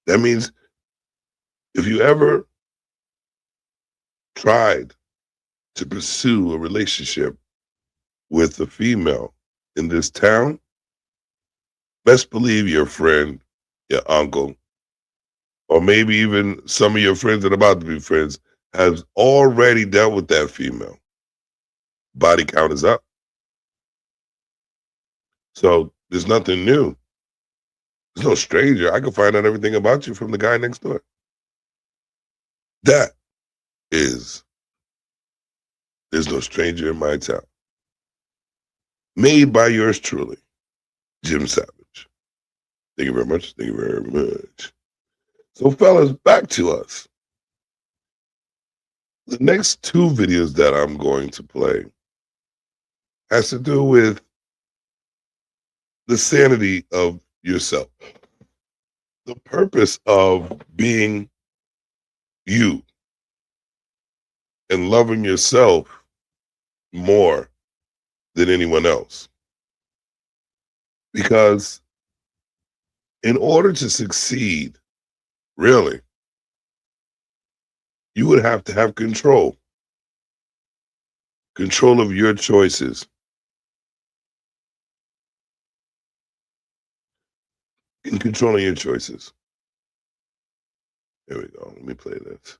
That means if you ever tried to pursue a relationship with a female in this town, best believe your friend, your uncle, or maybe even some of your friends that are about to be friends has already dealt with that female. Body count is up. So there's nothing new. There's no stranger. I can find out everything about you from the guy next door. That is There's No Stranger in My Town. Made by yours truly, Jim Savage. Thank you very much. Thank you very much. So, fellas, back to us. The next two videos that I'm going to play has to do with the sanity of yourself. The purpose of being you and loving yourself more than anyone else. Because in order to succeed, really, you would have to have control of your choices. In controlling your choices. Here we go. Let me play this.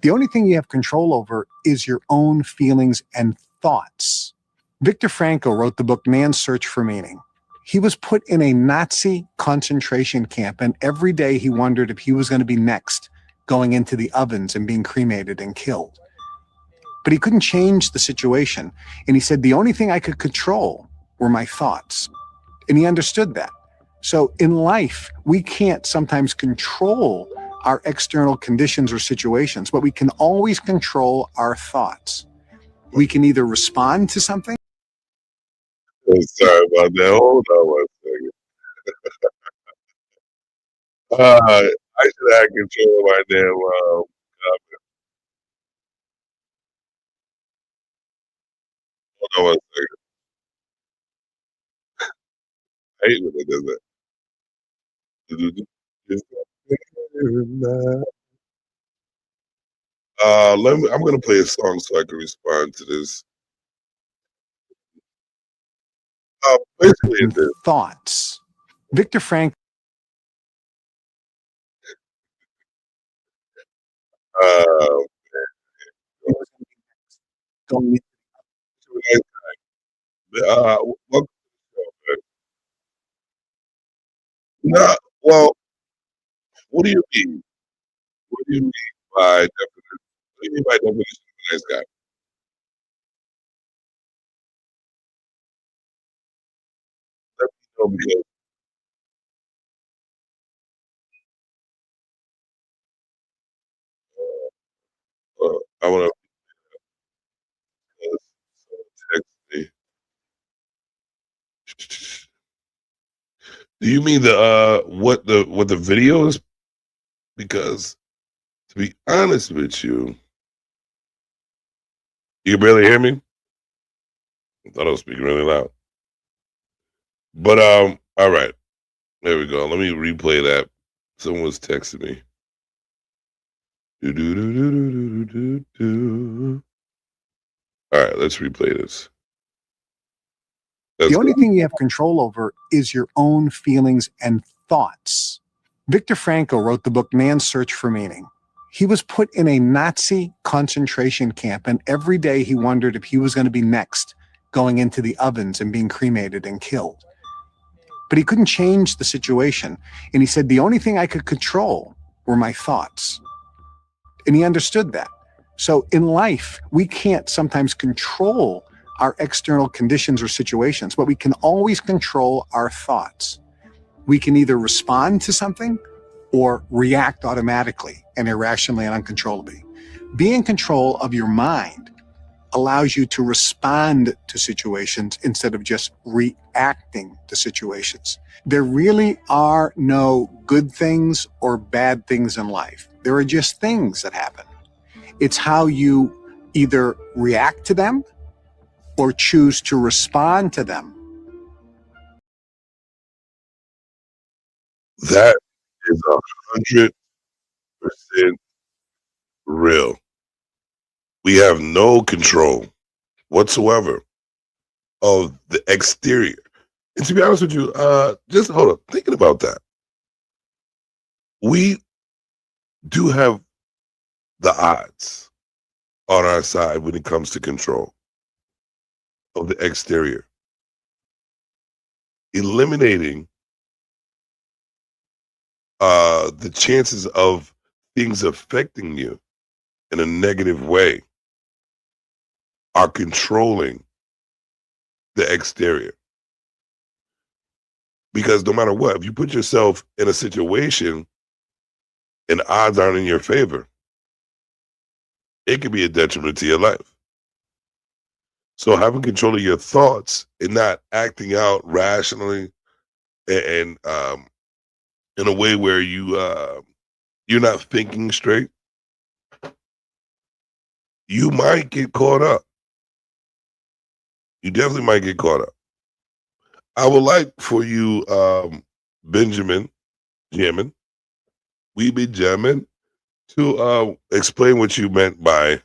The only thing you have control over is your own feelings and thoughts. Viktor Frankl wrote the book Man's Search for Meaning. He was put in a Nazi concentration camp, and every day he wondered if he was going to be next, going into the ovens and being cremated and killed. But he couldn't change the situation. And he said, the only thing I could control were my thoughts. And he understood that. So in life, we can't sometimes control our external conditions or situations, but we can always control our thoughts. We can either respond to something. Oh, sorry about that. Hold on one second. I should have control of my damn comment. Hold on one second. I hate when it does that. I'm gonna play a song so I can respond to this. Basically, thoughts. Viktor Frankl. No, well, what do you mean? What do you mean by definition? What do you mean by definition of a nice guy? Let me know because I want to text me. Do you mean the what the video is? Because to be honest with you, you can barely hear me. I thought I was speaking really loud. But all right. There we go. Let me replay that. Someone was texting me. All right, let's replay this. The only thing you have control over is your own feelings and thoughts. Viktor Frankl wrote the book Man's Search for Meaning. He was put in a Nazi concentration camp, and every day he wondered if he was going to be next, going into the ovens and being cremated and killed. But he couldn't change the situation. And he said, the only thing I could control were my thoughts. And he understood that. So in life, we can't sometimes control our external conditions or situations, but we can always control our thoughts. We can either respond to something or react automatically and irrationally and uncontrollably. Being in control of your mind allows you to respond to situations instead of just reacting to situations. There really are no good things or bad things in life. There are just things that happen. It's how you either react to them or choose to respond to them. That is 100% real. We have no control whatsoever of the exterior. And to be honest with you, just hold up, thinking about that. We do have the odds on our side when it comes to control of the exterior. Eliminating the chances of things affecting you in a negative way are controlling the exterior. Because no matter what, if you put yourself in a situation and odds aren't in your favor, it can be a detriment to your life. So having control of your thoughts and not acting out rationally and in a way where you're not thinking straight, you might get caught up. You definitely might get caught up. I would like for you, Benjamin Jamin, Weeby Jamin, to explain what you meant by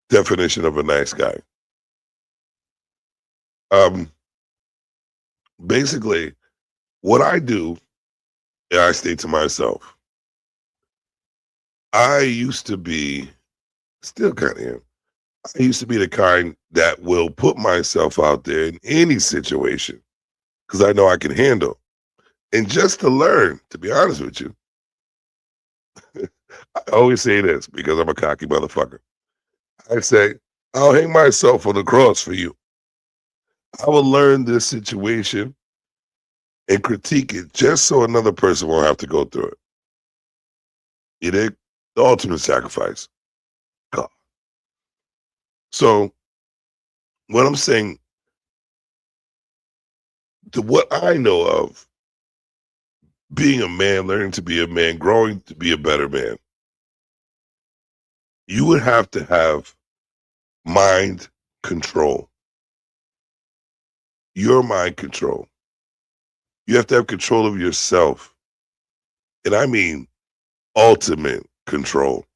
definition of a nice guy. Basically, what I do, I state to myself, I used to be, still kind of am, I used to be the kind that will put myself out there in any situation because I know I can handle. And just to learn, to be honest with you, I always say this because I'm a cocky motherfucker. I say, I'll hang myself on the cross for you. I will learn this situation and critique it just so another person won't have to go through it. You dig? The ultimate sacrifice. God. So, what I'm saying, to what I know of being a man, learning to be a man, growing to be a better man, you would have to have mind control. Your mind control. You have to have control of yourself. And I mean ultimate control.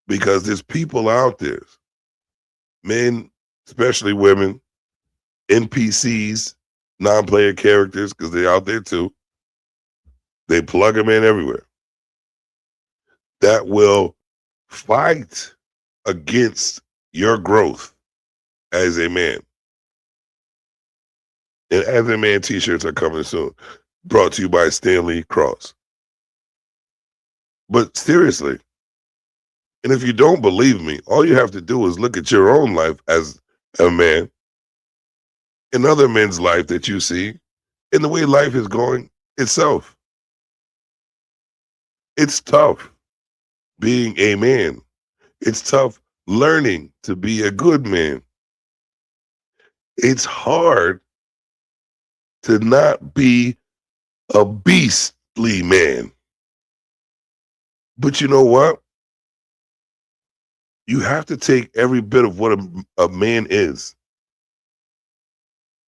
Because there's people out there, men, especially women, NPCs, non-player characters, because they're out there too. They plug them in everywhere. That will fight against your growth as a man. And As a Man t-shirts are coming soon. Brought to you by Stanley Cross. But seriously, and if you don't believe me, all you have to do is look at your own life as a man and other men's life that you see and the way life is going itself. It's tough being a man. It's tough learning to be a good man. It's hard to not be a beastly man. But you know what? You have to take every bit of what a man is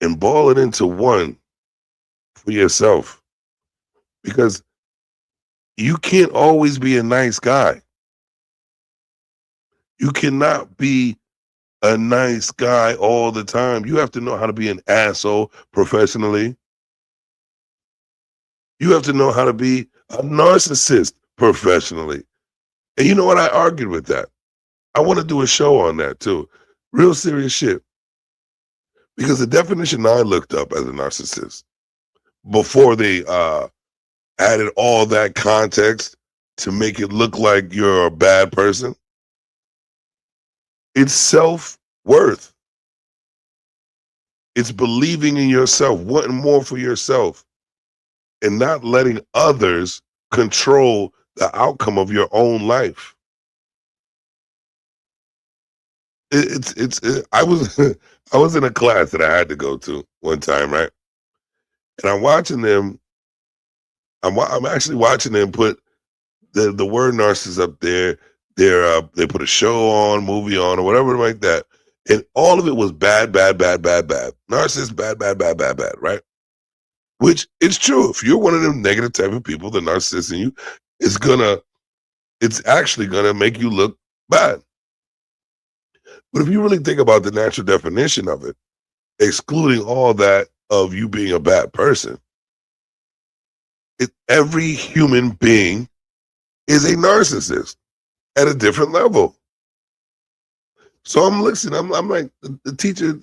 and ball it into one for yourself. Because you can't always be a nice guy. You cannot be a nice guy all the time. You have to know how to be an asshole professionally. You have to know how to be a narcissist professionally. And you know what? I argued with that. I want to do a show on that too. Real serious shit. Because the definition I looked up as a narcissist, before they added all that context to make it look like you're a bad person, it's self-worth. It's believing in yourself, wanting more for yourself, and not letting others control the outcome of your own life. I was in a class that I had to go to one time, right? And I'm watching them. I'm actually watching them put the word narcissist up there. They put a show on, movie on, or whatever like that, and all of it was bad. Narcissist, bad, right? Which is true. If you're one of them negative type of people, the narcissist in you, it's actually gonna make you look bad. But if you really think about the natural definition of it, excluding all that of you being a bad person, every human being is a narcissist at a different level. So I'm listening. I'm like, the teacher,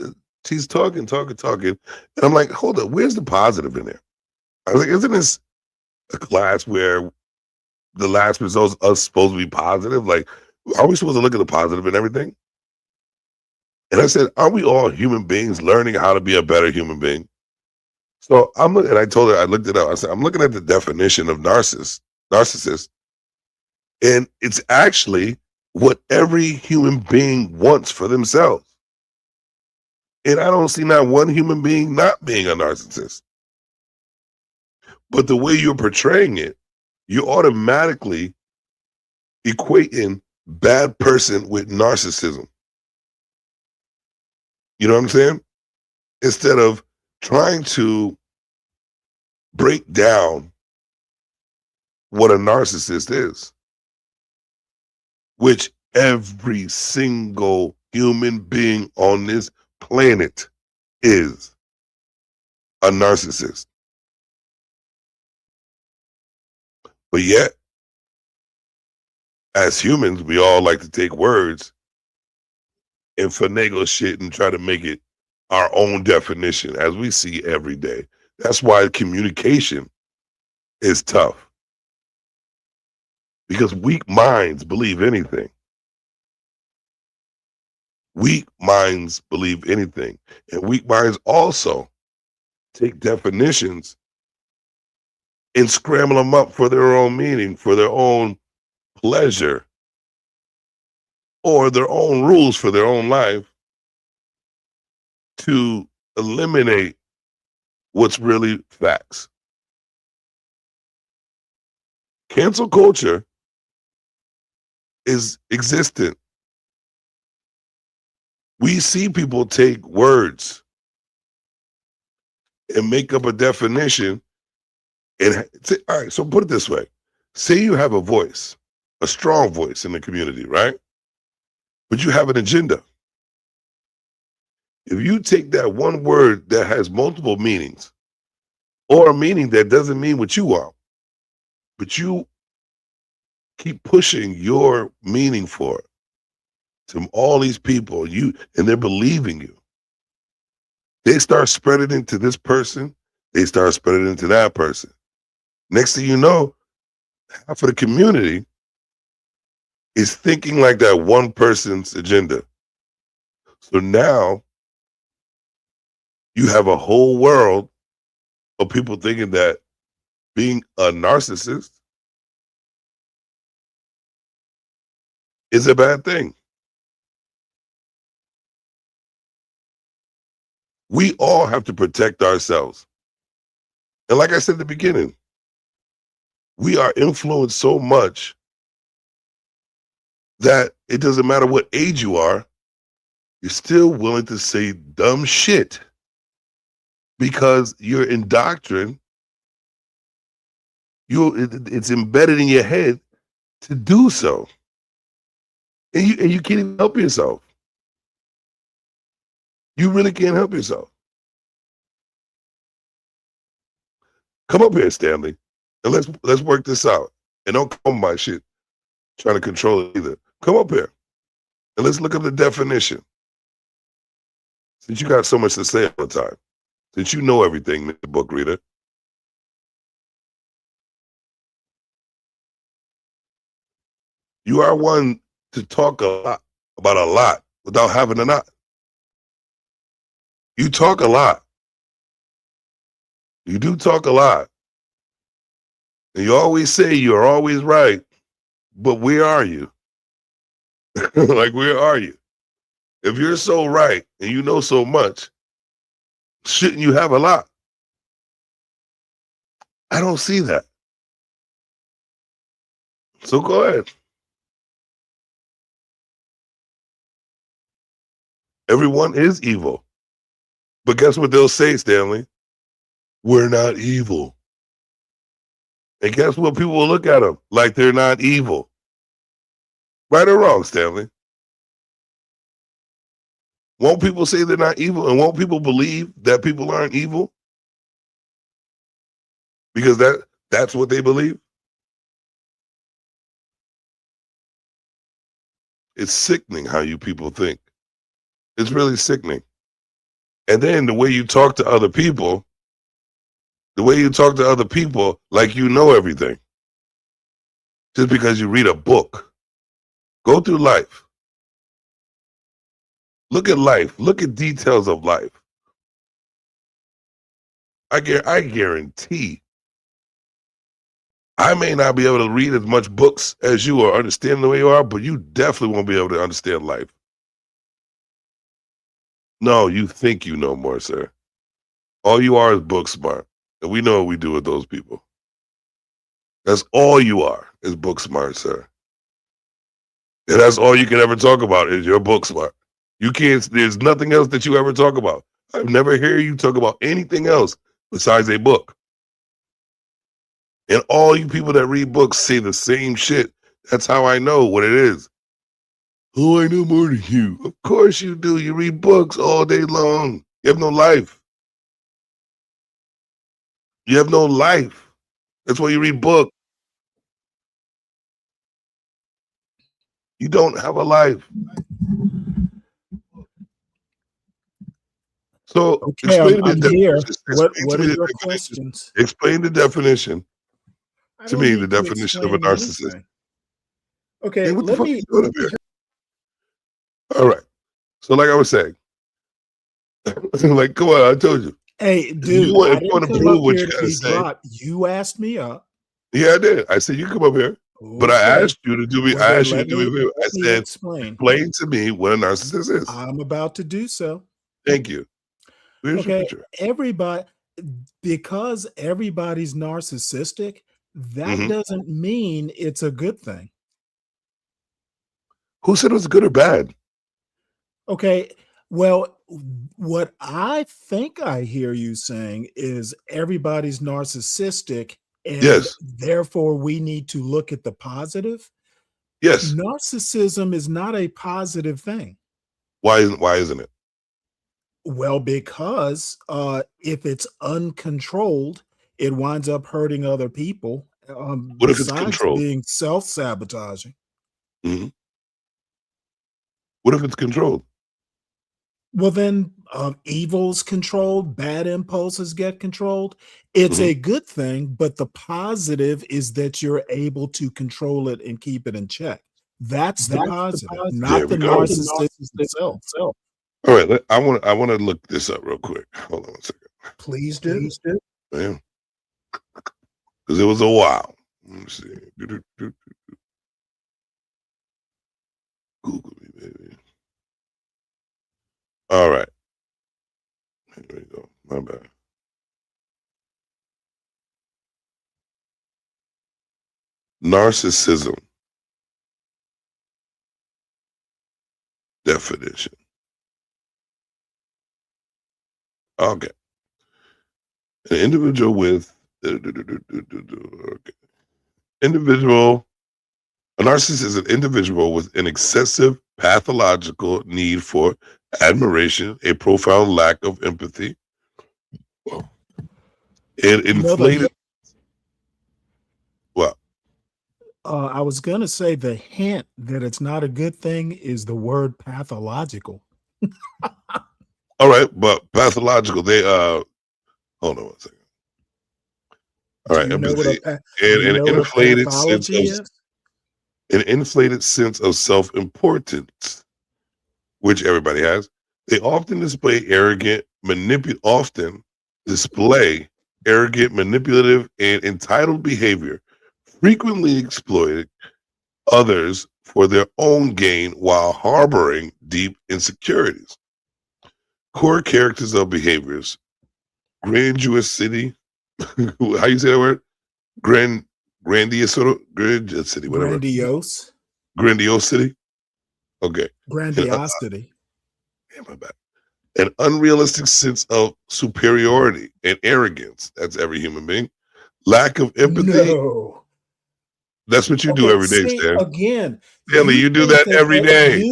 she's talking. And I'm like, hold up, where's the positive in there? I was like, isn't this a class where the last results are supposed to be positive? Like, are we supposed to look at the positive and everything? And I said, aren't we all human beings learning how to be a better human being? So I'm looking, and I told her, I looked it up. I said, I'm looking at the definition of narcissist. And it's actually what every human being wants for themselves. And I don't see not one human being not being a narcissist. But the way you're portraying it, you're automatically equating bad person with narcissism. You know what I'm saying? Instead of trying to break down what a narcissist is, which every single human being on this planet is a narcissist. But yet, as humans, we all like to take words and finagle shit and try to make it our own definition, as we see every day. That's why communication is tough. Because weak minds believe anything. Weak minds believe anything. And weak minds also take definitions and scramble them up for their own meaning, for their own pleasure, or their own rules for their own life to eliminate what's really facts. Cancel culture is existent. We see people take words and make up a definition. And say, all right, so put it this way. Say you have a voice, a strong voice in the community, right? But you have an agenda. If you take that one word that has multiple meanings, or a meaning that doesn't mean what you want, but you keep pushing your meaning for it to all these people, and they're believing you. They start spreading into this person, they start spreading into that person. Next thing you know, half of the community is thinking like that one person's agenda. So now you have a whole world of people thinking that being a narcissist is a bad thing. We all have to protect ourselves. And like I said at the beginning, we are influenced so much that it doesn't matter what age you are, you're still willing to say dumb shit because you're indoctrined. It's embedded in your head to do so. And you can't even help yourself. You really can't help yourself. Come up here, Stanley, and let's work this out. And don't come my shit trying to control it either. Come up here and let's look up the definition. Since you got so much to say all the time, since you know everything, Mr. Book Reader. You are one to talk a lot about a lot without having a lot. You talk a lot. You do talk a lot. And you always say you're always right, but where are you? Like, where are you? If you're so right and you know so much, shouldn't you have a lot? I don't see that. So go ahead. Everyone is evil. But guess what they'll say, Stanley? We're not evil. And guess what? People will look at them like they're not evil. Right or wrong, Stanley? Won't people say they're not evil? And won't people believe that people aren't evil? Because that's what they believe? It's sickening how you people think. It's really sickening. And then the way you talk to other people, like you know everything. Just because you read a book. Go through life. Look at life. Look at details of life. I guarantee I may not be able to read as much books as you or understand the way you are, but you definitely won't be able to understand life. No, you think you know more, sir. All you are is book smart. And we know what we do with those people. That's all you are, is book smart, sir. And that's all you can ever talk about is your book smart. You can't, there's nothing else that you ever talk about. I've never heard you talk about anything else besides a book. And all you people that read books say the same shit. That's how I know what it is. Oh, I know more than you. Of course you do. You read books all day long. You have no life. You have no life. That's why you read books. You don't have a life. So okay, I'm here. What are your questions? Explain the definition to me, the definition of a narcissist. Anything. Okay, let me. All right. So like I was saying, like, come on, I told you. Hey, dude, you want to prove what you gotta say. You asked me up. Yeah, I did. I said you come up here. Okay. But I asked you to do me. I asked you to do me a favor. I said, explain to me what a narcissist is. I'm about to do so. Thank you. Where's your okay, picture? Because everybody's narcissistic, that doesn't mean it's a good thing. Who said it was good or bad? Okay, well, what I think I hear you saying is everybody's narcissistic, and therefore we need to look at the positive. Yes. Narcissism is not a positive thing. Why isn't it? Well, because if it's uncontrolled, it winds up hurting other people. What if it's controlled? Being self-sabotaging. Mm-hmm. What if it's controlled? Well, then evil's controlled, bad impulses get controlled. It's a good thing, but the positive is that you're able to control it and keep it in check. That's the positive, not the narcissist itself. All right, I want to look this up real quick. Hold on one second. Please do. Yeah. Because it was a while. Let me see. Google me, baby. All right. Here we go. My bad. Narcissism. Definition. Okay. An individual with a narcissist is an individual with an excessive pathological need for admiration, a profound lack of empathy, and inflated. Well, I was going to say the hint that it's not a good thing is the word pathological. All right, but pathological, they hold on one second. All right, empathy and an inflated sense of self-importance, which everybody has. They often display arrogant, manipulative, and entitled behavior, frequently exploiting others for their own gain while harboring deep insecurities. Core characters of behaviors: grandiosity. How you say that word? Grandiosity, whatever. Grandiosity. Okay. Grandiosity. Yeah, my bad. An unrealistic sense of superiority and arrogance. That's every human being. Lack of empathy. No. That's what you do every day, Stan. Again, Stanley, you do that every day.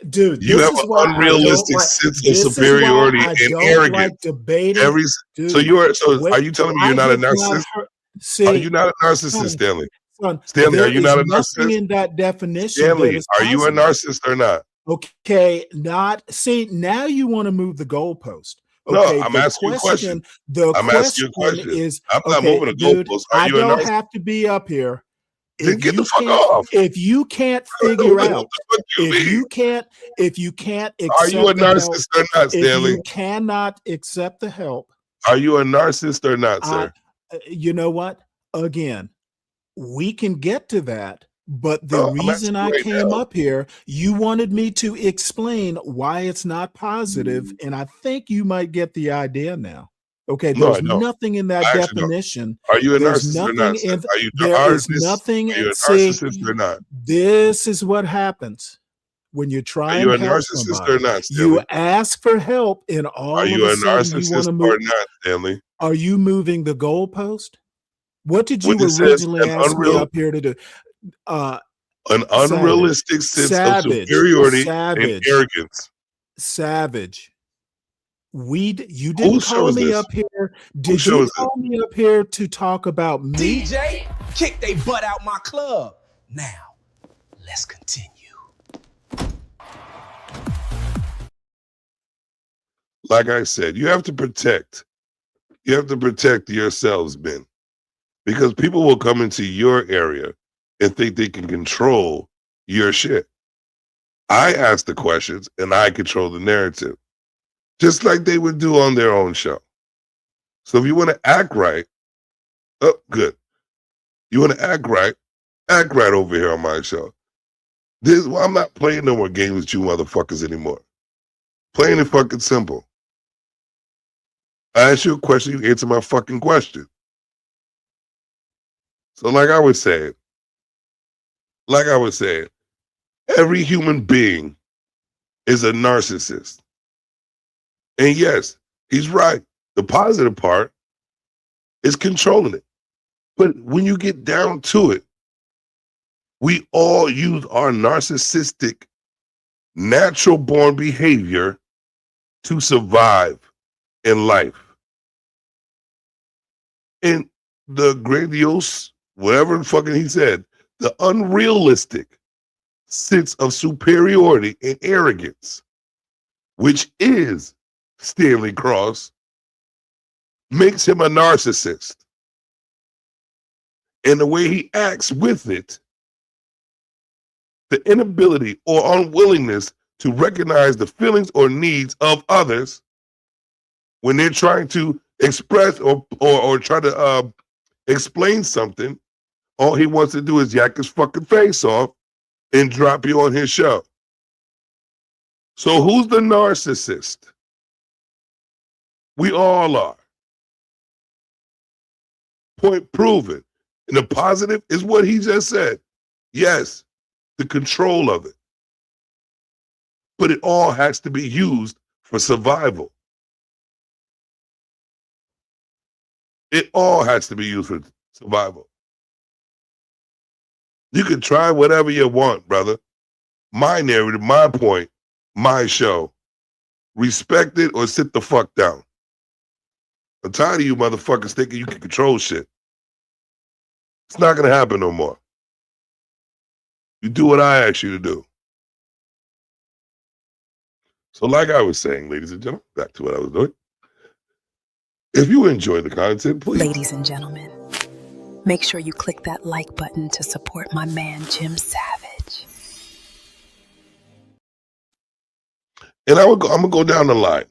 Dude, you have an unrealistic sense of superiority and arrogance. So are you telling me you're not a narcissist? Are you not a narcissist, Stanley? Stanley, are you not a narcissist? In that definition, Stanley, are you a narcissist or not? Okay, now you want to move the goalpost. Okay, no, I'm asking you a question. I'm asking you a question. I'm not moving the goalpost. I don't have to be up here. Then get the fuck off. If you can't figure out, if you can't accept, are you a narcissist or not, Stanley? If you cannot accept the help, are you a narcissist or not, sir? You know what? Again, We can get to that. But the reason I came up here, you wanted me to explain why it's not positive, and I think you might get the idea now. Okay, there's nothing in that definition. Are you a narcissist or not? There is nothing. Are you a narcissist or not? This is what happens when you try and help somebody. Are you a narcissist or not, Stanley? You ask for help, and all of a sudden you want to move. Are you a narcissist or not, Stanley? Are you moving the goalpost? What did you originally ask me up here to do? An unrealistic sense of superiority and arrogance. Savage. You didn't call me up here. Did you call me up here to talk about me? DJ, kick they butt out my club. Now, let's continue. Like I said, you have to protect yourselves, men, because people will come into your area and think they can control your shit. I ask the questions and I control the narrative, just like they would do on their own show. So if you want to act right, good. You want to act right over here on my show. I'm not playing no more games with you motherfuckers anymore. Plain and fucking simple. I ask you a question, you answer my fucking question. So like I was saying, every human being is a narcissist. And yes, he's right. The positive part is controlling it. But when you get down to it, we all use our narcissistic, natural born behavior to survive in life. And the grandiose, whatever fucking he said, the unrealistic sense of superiority and arrogance, which is Stanley Cross, makes him a narcissist. And the way he acts with it, the inability or unwillingness to recognize the feelings or needs of others when they're trying to express or try to explain something, all he wants to do is yak his fucking face off and drop you on his show. So who's the narcissist? We all are. Point proven. And the positive is what he just said. Yes, the control of it. But it all has to be used for survival. It all has to be used for survival. You can try whatever you want, brother. My narrative, my point, my show. Respect it or sit the fuck down. I'm tired of you motherfuckers thinking you can control shit. It's not going to happen no more. You do what I ask you to do. So like I was saying, ladies and gentlemen, back to what I was doing. If you enjoy the content, please. Ladies and gentlemen, make sure you click that like button to support my man, Jim Savage. And I'm gonna go down the line.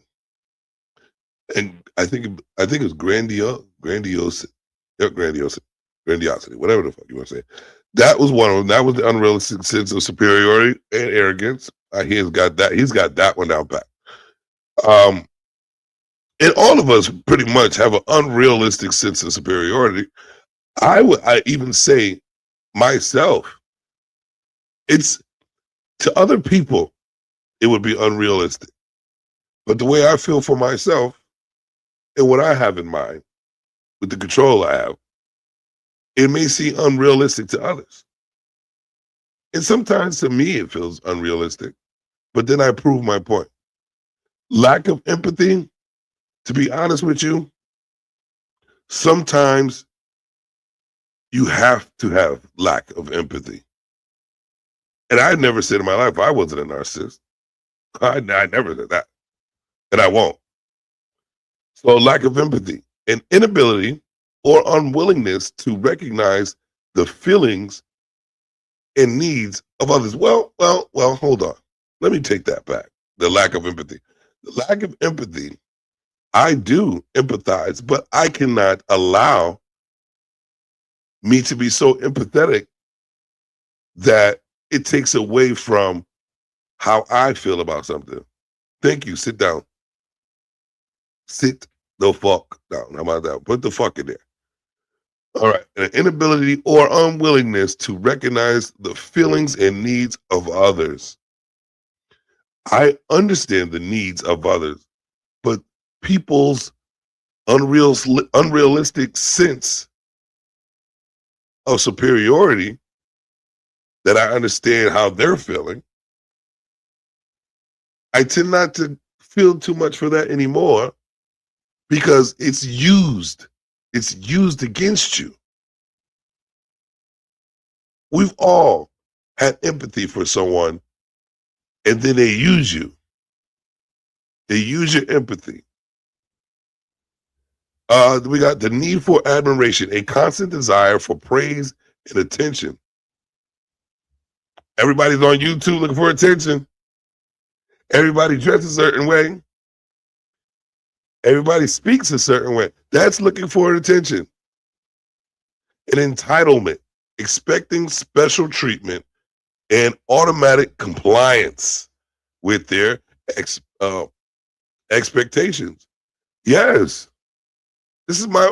And I think it was grandiosity, whatever the fuck you want to say. That was one of them. That was the unrealistic sense of superiority and arrogance. He's got that one down pat. And all of us pretty much have an unrealistic sense of superiority. I even say myself, it's to other people, it would be unrealistic. But the way I feel for myself and what I have in mind with the control I have, it may seem unrealistic to others. And sometimes to me it feels unrealistic, but then I prove my point. Lack of empathy, to be honest with you, sometimes you have to have lack of empathy. And I never said in my life I wasn't a narcissist. I never said that. And I won't. So lack of empathy, an inability or unwillingness to recognize the feelings and needs of others. Well, hold on. Let me take that back. The lack of empathy. The lack of empathy, I do empathize, but I cannot allow me to be so empathetic that it takes away from how I feel about something. Thank you. Sit down. Sit the fuck down. How about that? Put the fuck in there. All right. An inability or unwillingness to recognize the feelings and needs of others. I understand the needs of others, but people's unrealistic sense of superiority, that I understand how they're feeling, I tend not to feel too much for that anymore because it's used. It's used against you. We've all had empathy for someone and then they use you. They use your empathy. We got the need for admiration, a constant desire for praise and attention. Everybody's on YouTube looking for attention. Everybody dresses a certain way. Everybody speaks a certain way. That's looking for attention. An entitlement, expecting special treatment and automatic compliance with their expectations. Yes. This is my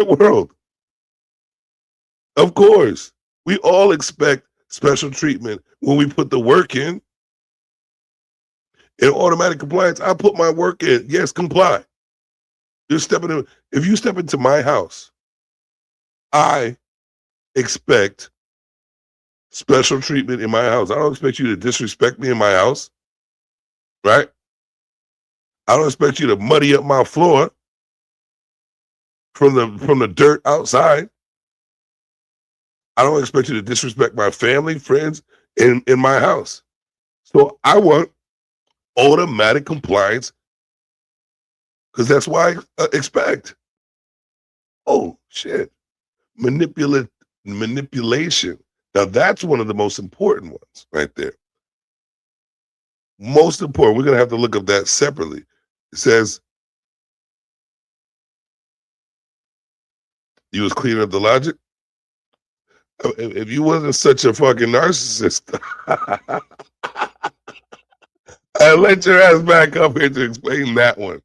world. Of course. We all expect special treatment when we put the work in. In automatic compliance, I put my work in. Yes, comply. You're stepping in. If you step into my house, I expect special treatment in my house. I don't expect you to disrespect me in my house, right? I don't expect you to muddy up my floor from the dirt outside. I don't expect you to disrespect my family, friends in my house. So I want automatic compliance because that's why I expect. Oh, shit. Manipulation. Now, that's one of the most important ones right there. Most important. We're going to have to look up that separately. It says, you was cleaning up the logic? If you wasn't such a fucking narcissist, I'll let your ass back up here to explain that one.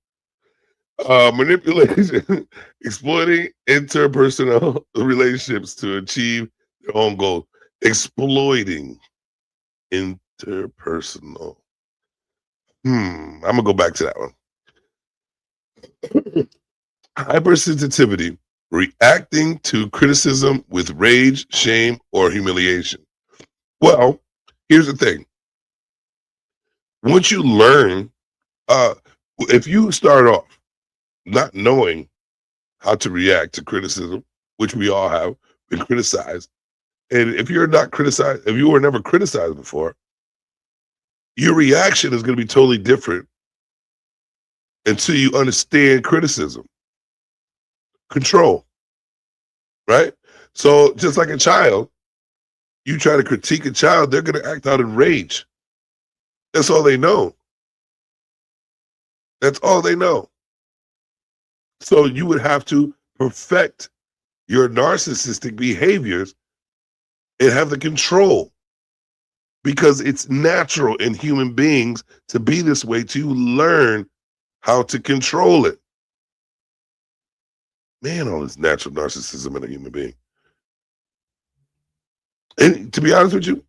Manipulation, exploiting interpersonal relationships to achieve their own goals. Exploiting interpersonal. I'm going to go back to that one. Hypersensitivity, reacting to criticism with rage, shame, or humiliation. Well, here's the thing. Once you learn, if you start off not knowing how to react to criticism, which we all have been criticized, and if you're not criticized, if you were never criticized before, your reaction is going to be totally different until you understand criticism. Control, right? So just like a child, you try to critique a child, they're going to act out in rage. That's all they know. That's all they know. So you would have to perfect your narcissistic behaviors and have the control, because it's natural in human beings to be this way, to learn how to control it. Man, all this natural narcissism in a human being. And to be honest with you,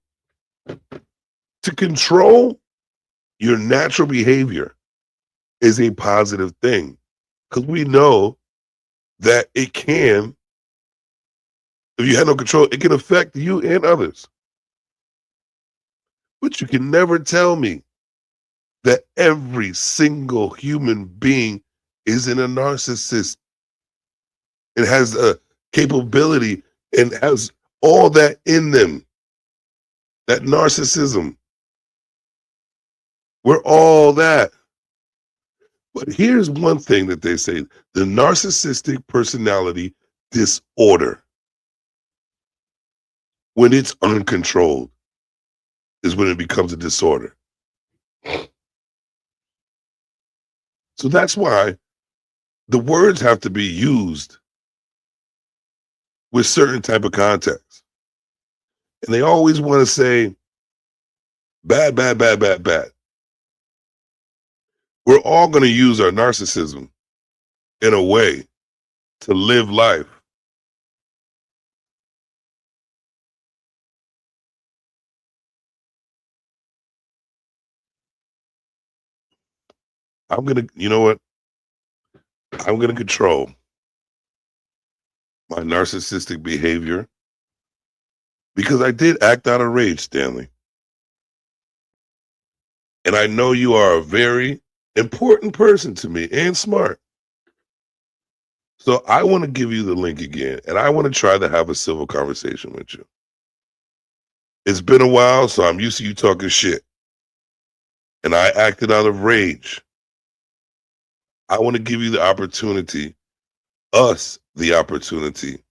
to control your natural behavior is a positive thing, because we know that it can, if you have no control, it can affect you and others. But you can never tell me that every single human being isn't a narcissist. It has a capability and has all that in them. That narcissism. We're all that. But here's one thing that they say: the narcissistic personality disorder, when it's uncontrolled, is when it becomes a disorder. So that's why the words have to be used with certain type of context. And they always want to say, bad, bad, bad, bad, bad. We're all going to use our narcissism in a way to live life. I'm going to, you know what? I'm going to control my narcissistic behavior because I did act out of rage, Stanley. And I know you are a very important person to me and smart. So I want to give you the link again, and I want to try to have a civil conversation with you. It's been a while, so I'm used to you talking shit. And I acted out of rage. I want to give you the opportunity, us the opportunity,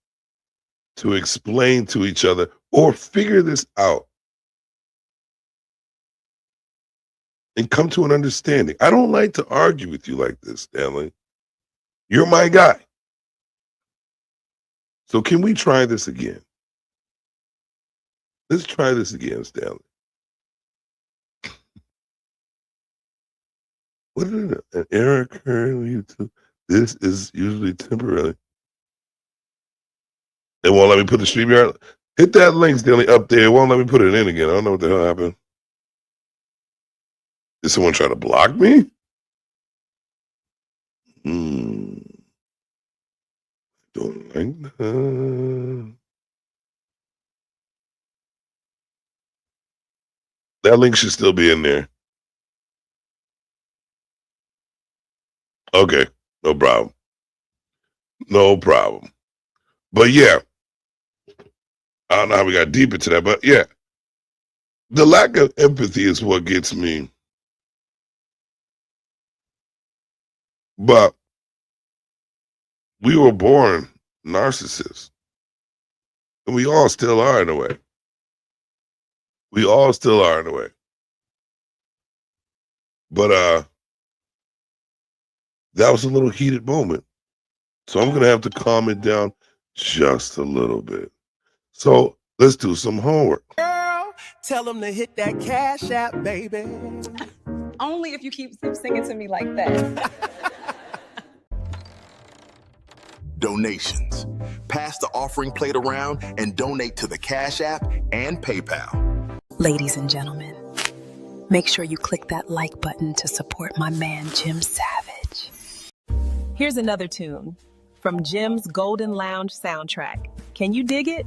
to explain to each other or figure this out and come to an understanding. I don't like to argue with you like this, Stanley. You're my guy. So can we try this again? Let's try this again, Stanley. What is it? An error occurring on YouTube. This is usually temporary. It won't let me put the StreamYard. Hit that link, Stanley, up there. It won't let me put it in again. I don't know what the hell happened. Did someone try to block me? Don't like that. That link should still be in there. Okay, no problem. No problem. But yeah, I don't know how we got deep into that, but yeah, the lack of empathy is what gets me. But we were born narcissists, and we all still are in a way. We all still are in a way. But that was a little heated moment. So I'm going to have to calm it down just a little bit. So let's do some homework. Girl, tell them to hit that Cash App, baby. Only if you keep singing to me like that. Donations. Pass the offering plate around and donate to the Cash App and PayPal. Ladies and gentlemen, make sure you click that like button to support my man, Jim Savage. Here's another tune from Jim's Golden Lounge soundtrack. Can you dig it?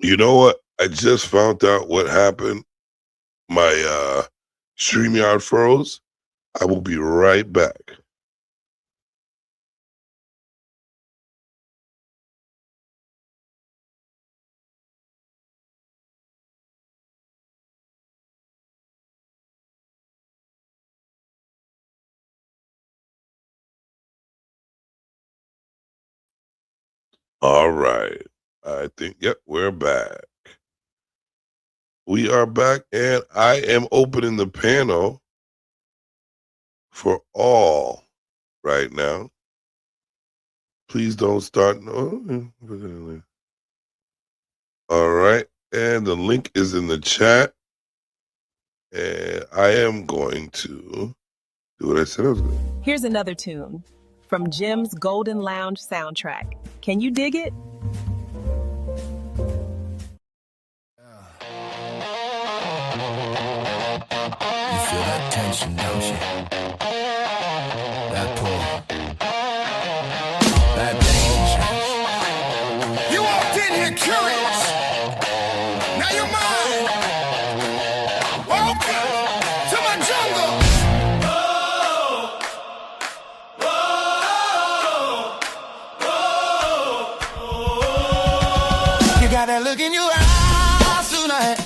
You know what? I just found out what happened. My StreamYard froze. I will be right back. All right. I think, yep, we're back. We are back, and I am opening the panel for all right now. Please don't start. No. All right. And the link is in the chat. And I am going to do what I said I was going to do. Here's another tune from Jim's Golden Lounge soundtrack. Can you dig it? You feel that tension, don't you? That pull. That danger. You walked in here curious. Now you're mine. Welcome to my jungle. You got that look in your eyes tonight,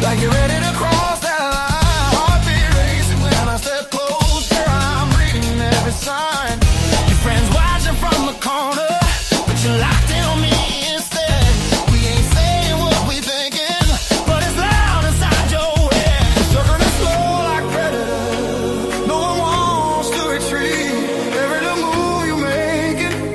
like you're ready to cross that line. Heartbeat racing when I step closer. I'm reading every sign. Your friends watching from the corner, but you're locked in on me instead. We ain't saying what we thinking, but it's loud inside your head. Circling slow like predators. No one wants to retreat. Every little move you making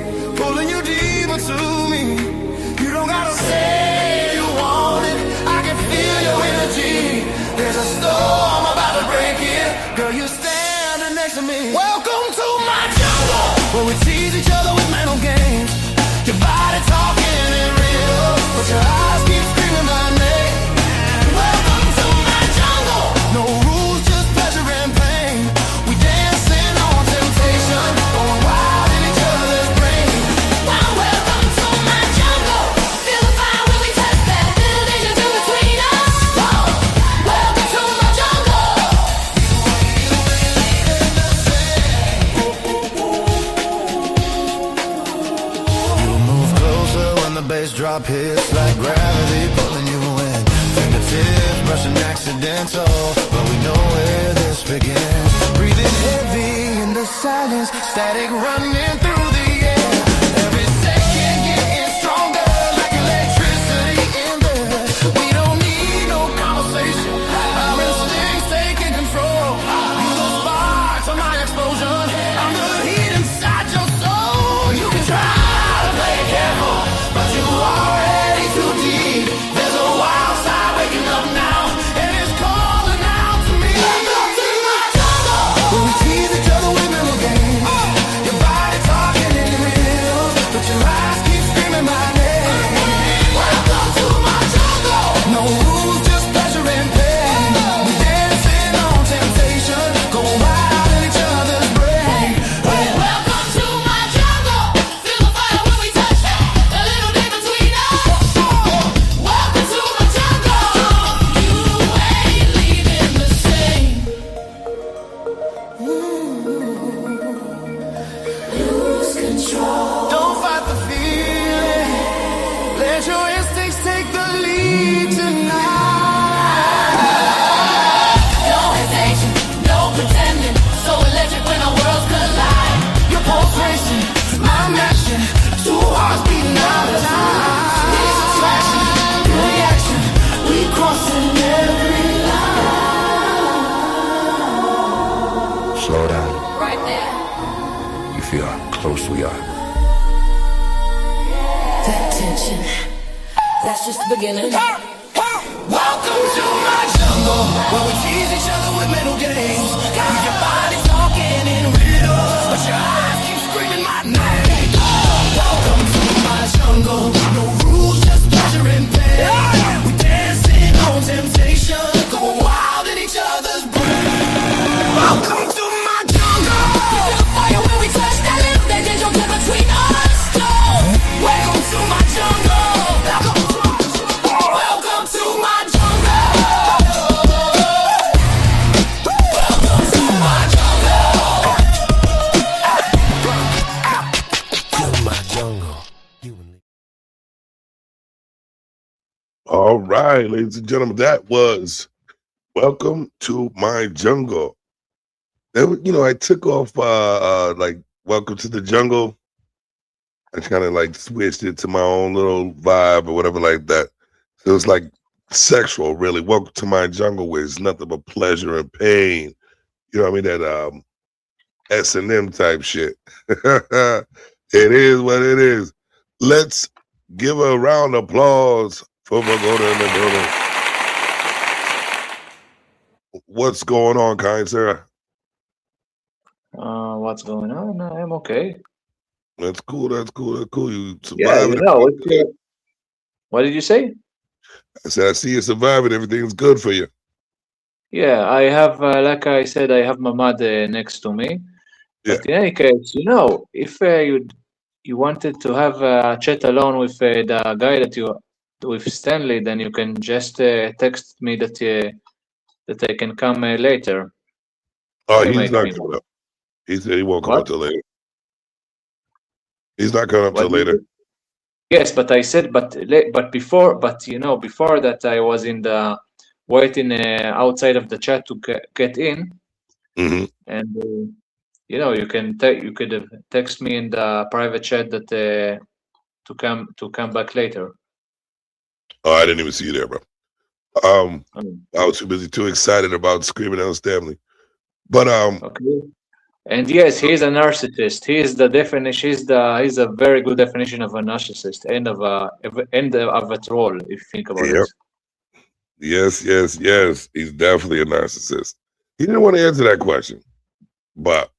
drop hits like gravity pulling you in. Fingertips brushing accidental, but we know where this begins. Breathing heavy in the silence, static running through the air. Every second getting stronger, like electricity in there. We don't need no conversation. Our instincts taking control. You the spark to my explosion. I'm the heat inside your soul. You can try to play careful, but you already too deep. There's a wild side waking up now, and it's calling out to me. Welcome to my jungle. When we tease each other with mental games, your body talking in the riddles, but your eyes keep screaming my name. Welcome to my jungle. No rules, just pleasure and pain. We dancing on temptation, going wild in each other's brain. Welcome to my jungle. Feel the fire when we touch it. A little bit between us. Welcome to my jungle. You ain't leaving the same. Lose control. Don't fight the feeling. Let your instincts take the lead tonight. No hesitation, no pretending. So electric when our worlds collide. Your pulse racing, I'm matching. Two hearts beating out of time. It's attraction, reaction. We crossing every line. Slow down. Right there. You feel how close we are. That tension. That's just the beginning. Welcome to my jungle, where we tease each other with mental games. Got your body talking in riddles, but your eyes keep screaming my name. Welcome to my jungle, no rules, just pleasure and pain. We dancing on temptation, going wild in each other's brain. Welcome to my jungle. Feel the fire when we touch that little bit. There's no gap between us. Welcome to my jungle. Welcome to my jungle. Welcome to my jungle. Feel my jungle. All right, ladies and gentlemen, that was Welcome to My Jungle. I took off like Welcome to the Jungle. I kind of like switched it to my own little vibe or whatever like that. So it's like sexual, really. Welcome to My Jungle, where it's nothing but pleasure and pain. You know what I mean? That S&M type shit. It is what it is. Let's give a round of applause for Pagoda in the building. What's going on, kind sir? What's going on? I'm okay. That's cool. That's cool. That's cool. You Yeah, surviving. what did you say? I said, I see you surviving. Everything's good for you. Yeah, I have, like I said, I have Mamad next to me. Yeah. But in any case, if you wanted to have a chat alone with the guy with Stanley, then you can just text me that I can come later. Oh, You he's make not me- coming up. He said he won't come What? up till later. He's not coming up till What did later. Yes, but I said, but before that, I was in the waiting outside of the chat to get in, Mm-hmm. and you could have text me in the private chat that to come back later. Oh, I didn't even see you there, bro. I was too busy, too excited about screaming out Stanley. But Okay. And yes, he's a narcissist. He's the definition. He's a very good definition of a narcissist and of a troll. If you think about Yep. it. yes. He's definitely a narcissist. He didn't want to answer that question. But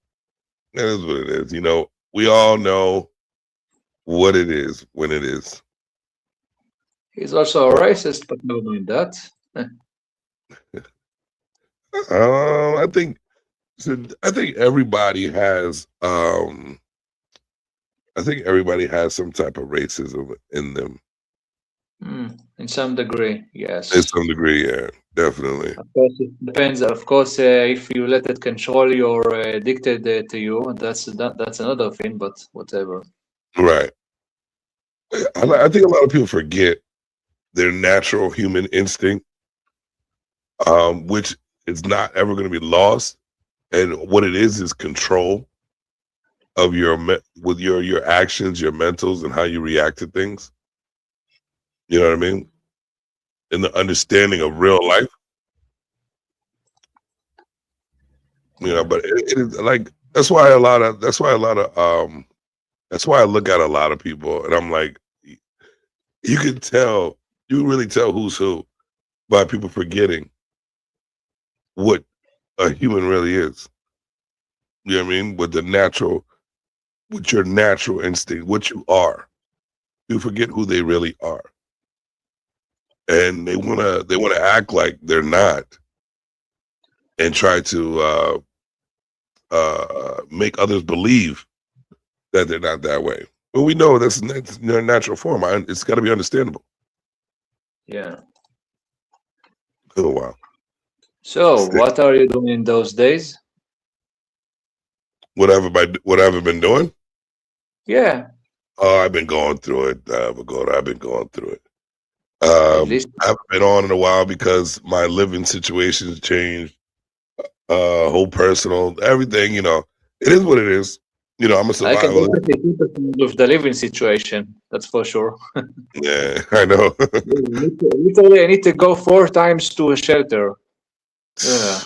that is what it is. We all know what it is when it is. He's also a racist, but never mind that. I think everybody has some type of racism in them. In some degree, yes. In some degree, yeah, definitely. Of course, it depends. Of course, if you let it control you or dictate to you, that's another thing. But whatever. Right. I think a lot of people forget their natural human instinct, which is not ever going to be lost. And what it is control of with your actions, your mentals, and how you react to things. You know what I mean? And the understanding of real life. You know, but it is like that's why I look at a lot of people and I'm like, you really tell who's who by people forgetting what a human really is. You know what I mean? With your natural instinct, what you are. You forget who they really are. And they wanna act like they're not and try to make others believe that they're not that way. But we know that's their natural form. It's got to be understandable. Yeah. Oh wow. So, what are you doing in those days? What have I been doing? Yeah. Oh, I've been going through it. I've been going through it. I haven't been on in a while because my living situation's changed. Whole personal, everything, you know, it is what it is. You know, I'm a I can survivalist. definitely sympathize with the living situation. That's for sure. Yeah, I know. Literally, I need to go 4 times to a shelter. Yeah.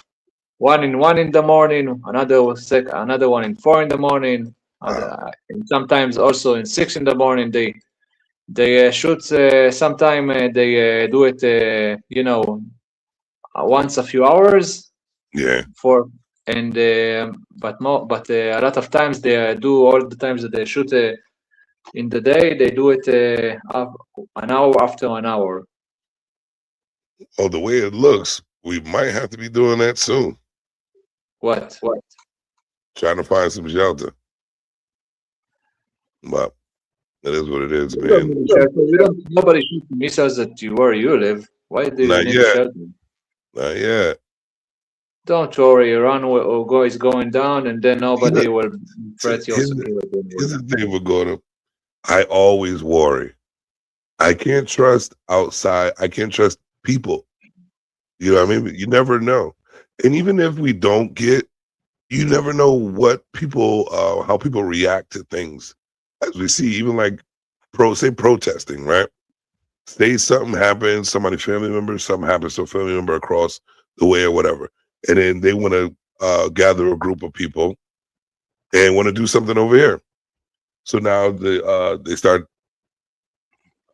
One in the morning, another one in 4 in the morning, and sometimes also in 6 in the morning. They shoot. Sometime they do it. Once a few hours. Yeah. But a lot of times they do all the times that they shoot in the day. They do it an hour after an hour. Oh, the way it looks, we might have to be doing that soon. What? Trying to find some shelter. But that is what it is, man. Nobody shoots missiles at you where you live. Why do you Not need yet. shelter? Not yet. Don't worry, Iran is going down, and then nobody will threat your security. Here's the thing we're going to. I always worry. I can't trust outside. I can't trust people. You know what I mean? You never know. And even if we don't get, you never know what people, how people react to things. As we see, even like protesting, right? Say something happens, somebody, family member, something happens to a family member across the way or whatever. And then they want to gather a group of people and want to do something over here. So now they start,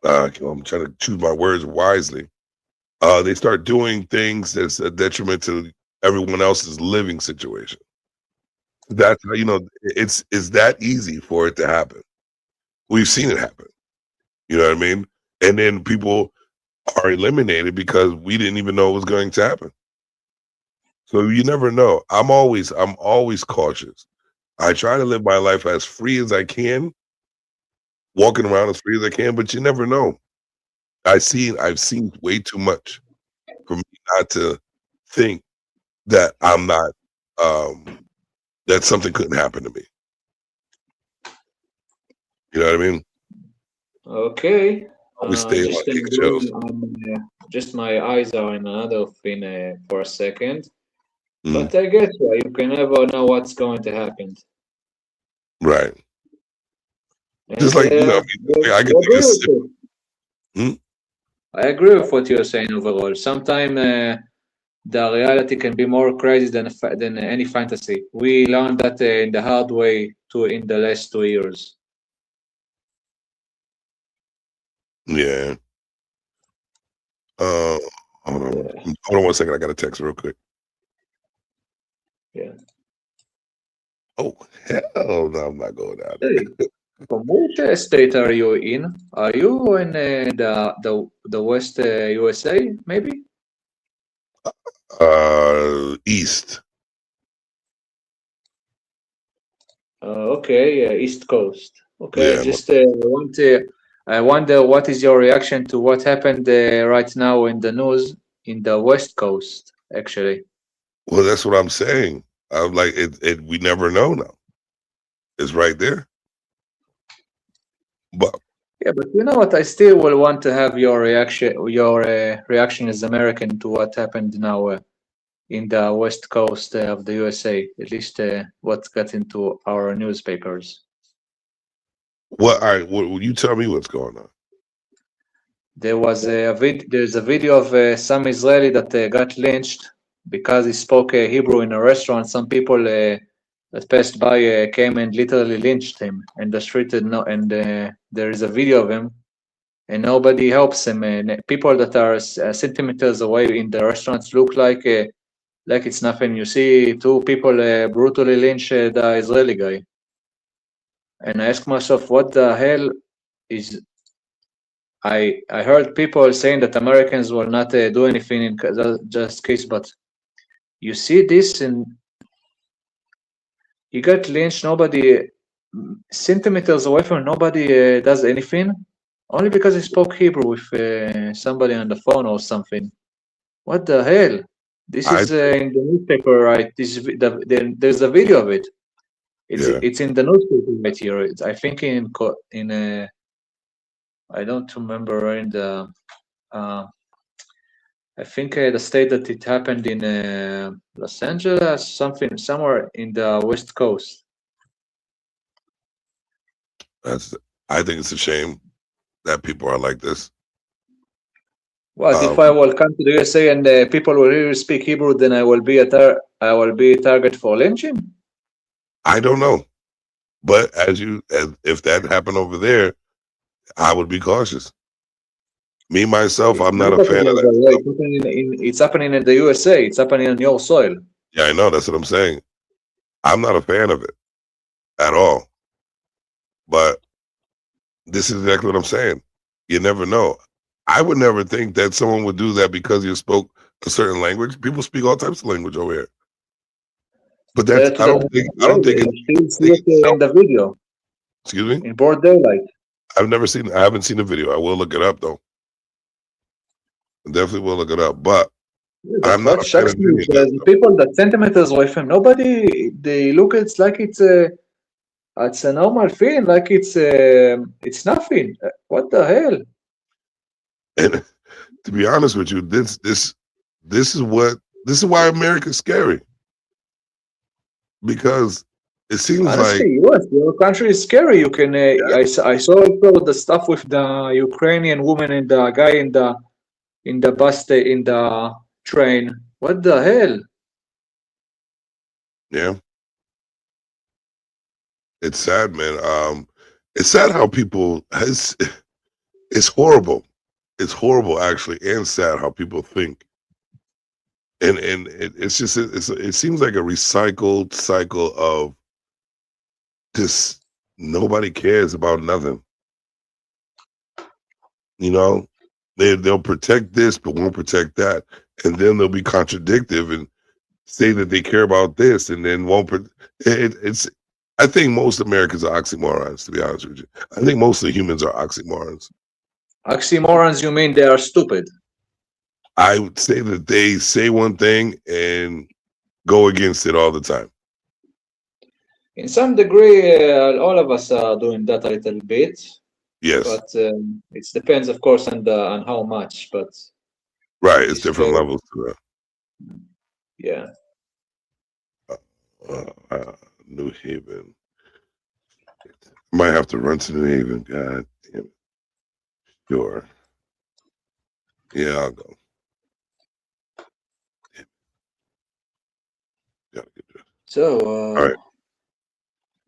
I'm trying to choose my words wisely. They start doing things that's a detriment to everyone else's living situation. That's how, you know, it's that easy for it to happen. We've seen it happen. You know what I mean? And then people are eliminated because we didn't even know it was going to happen. So you never know. I'm always cautious. I try to live my life as free as I can, walking around as free as I can, but you never know. I've seen way too much for me not to think that I'm not that something couldn't happen to me. You know what I mean? Okay. We stay on eggshells. Just my eyes are in another thing for a second. But I guess you can never know what's going to happen. Right. And, just like, you know, I get I agree with what you're saying overall. Sometimes the reality can be more crazy than any fantasy. We learned that in the hard way in the last 2 years. Yeah. Hold on 1 second. I got a text real quick. Yeah. Oh, hell no, I'm not going down there. Hey, from which state are you in? Are you in the West USA, maybe? East. Okay, East Coast. Okay, Yeah, I wonder what is your reaction to what happened right now in the news in the West Coast, actually. Well, that's what I'm saying. I'm like, we never know now. It's right there. But Yeah, but you know what? I still will want to have your reaction as American to what happened now in the west coast of the USA. At least what got into our newspapers. What? All right. Well, you tell me what's going on. There was there's a video of some Israeli that got lynched because he spoke Hebrew in a restaurant. Some people that passed by came and literally lynched him in the street. There is a video of him, and nobody helps him. And people that are centimeters away in the restaurants look like it's nothing. You see two people brutally lynch the Israeli guy, and I ask myself, what the hell is? I heard people saying that Americans will not do anything in just case, but you see this, and he got lynched. Nobody centimeters away from nobody does anything, only because he spoke Hebrew with somebody on the phone or something. What the hell? This is in the newspaper, right? There's a video of it. It's in the newspaper right here. I think in I don't remember in the. I think the state that it happened in Los Angeles, somewhere in the West Coast. I think it's a shame that people are like this. Well, if I will come to the USA and people will really speak Hebrew, then I will be a target for lynching. I don't know, but if that happened over there, I would be cautious. Me myself, I'm not a fan of that. It's happening in the USA. It's happening on your soil. Yeah, I know. That's what I'm saying. I'm not a fan of it at all. But this is exactly what I'm saying. You never know. I would never think that someone would do that because you spoke a certain language. People speak all types of language over here. But that's I don't think it's in the video. Excuse me? In broad daylight. I haven't seen the video. I will look it up though. I definitely will look it up. But I'm not a fan of people that centimeters away from nobody, they look it's like it's a normal thing, like it's nothing. What the hell? And to be honest with you, this is why America's scary. Because it seems honestly, yes, your country is scary. You can I saw the stuff with the Ukrainian woman and the guy in the bus in the train. What the hell? Yeah. It's sad, man. It's sad how people it's horrible. It's horrible actually, and sad how people think. And it's just it seems like a recycled cycle of just nobody cares about nothing. You know, they'll protect this but won't protect that, and then they'll be contradictive and say that they care about this and then won't. It's. I think most Americans are oxymorons. To be honest with you, I think most of the humans are oxymorons. Oxymorons? You mean they are stupid? I would say that they say one thing and go against it all the time. In some degree, all of us are doing that a little bit. Yes, but it depends, of course, on how much. But right, it's different levels to that. Yeah. New Haven. Might have to run to New Haven. God damn it. Sure. Yeah, I'll go. So, all right.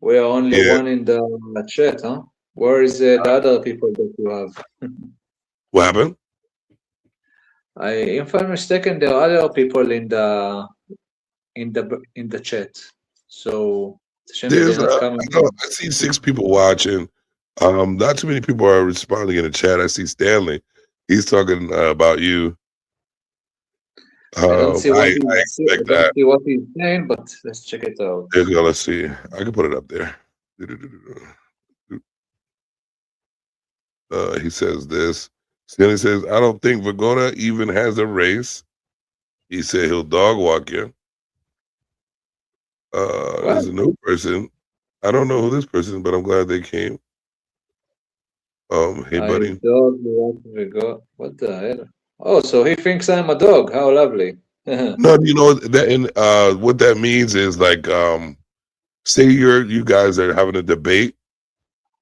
We are only one in the chat, huh? Where is the other people that you have? What happened? If I'm mistaken, there are other people in the chat. So there's I see 6 people watching. Not too many people are responding in the chat. I see Stanley. He's talking about you. I don't see what he's saying, but let's check it out. There you go. Let's see. I can put it up there. He says this. Stanley says, I don't think Vagona even has a race. He said he'll dog walk you. There's a new person. I don't know who this person is, but I'm glad they came. Hey, buddy. Dog, we got. What the hell? Oh, so he thinks I'm a dog. How lovely. No, you know that, and what that means is like, say you guys are having a debate.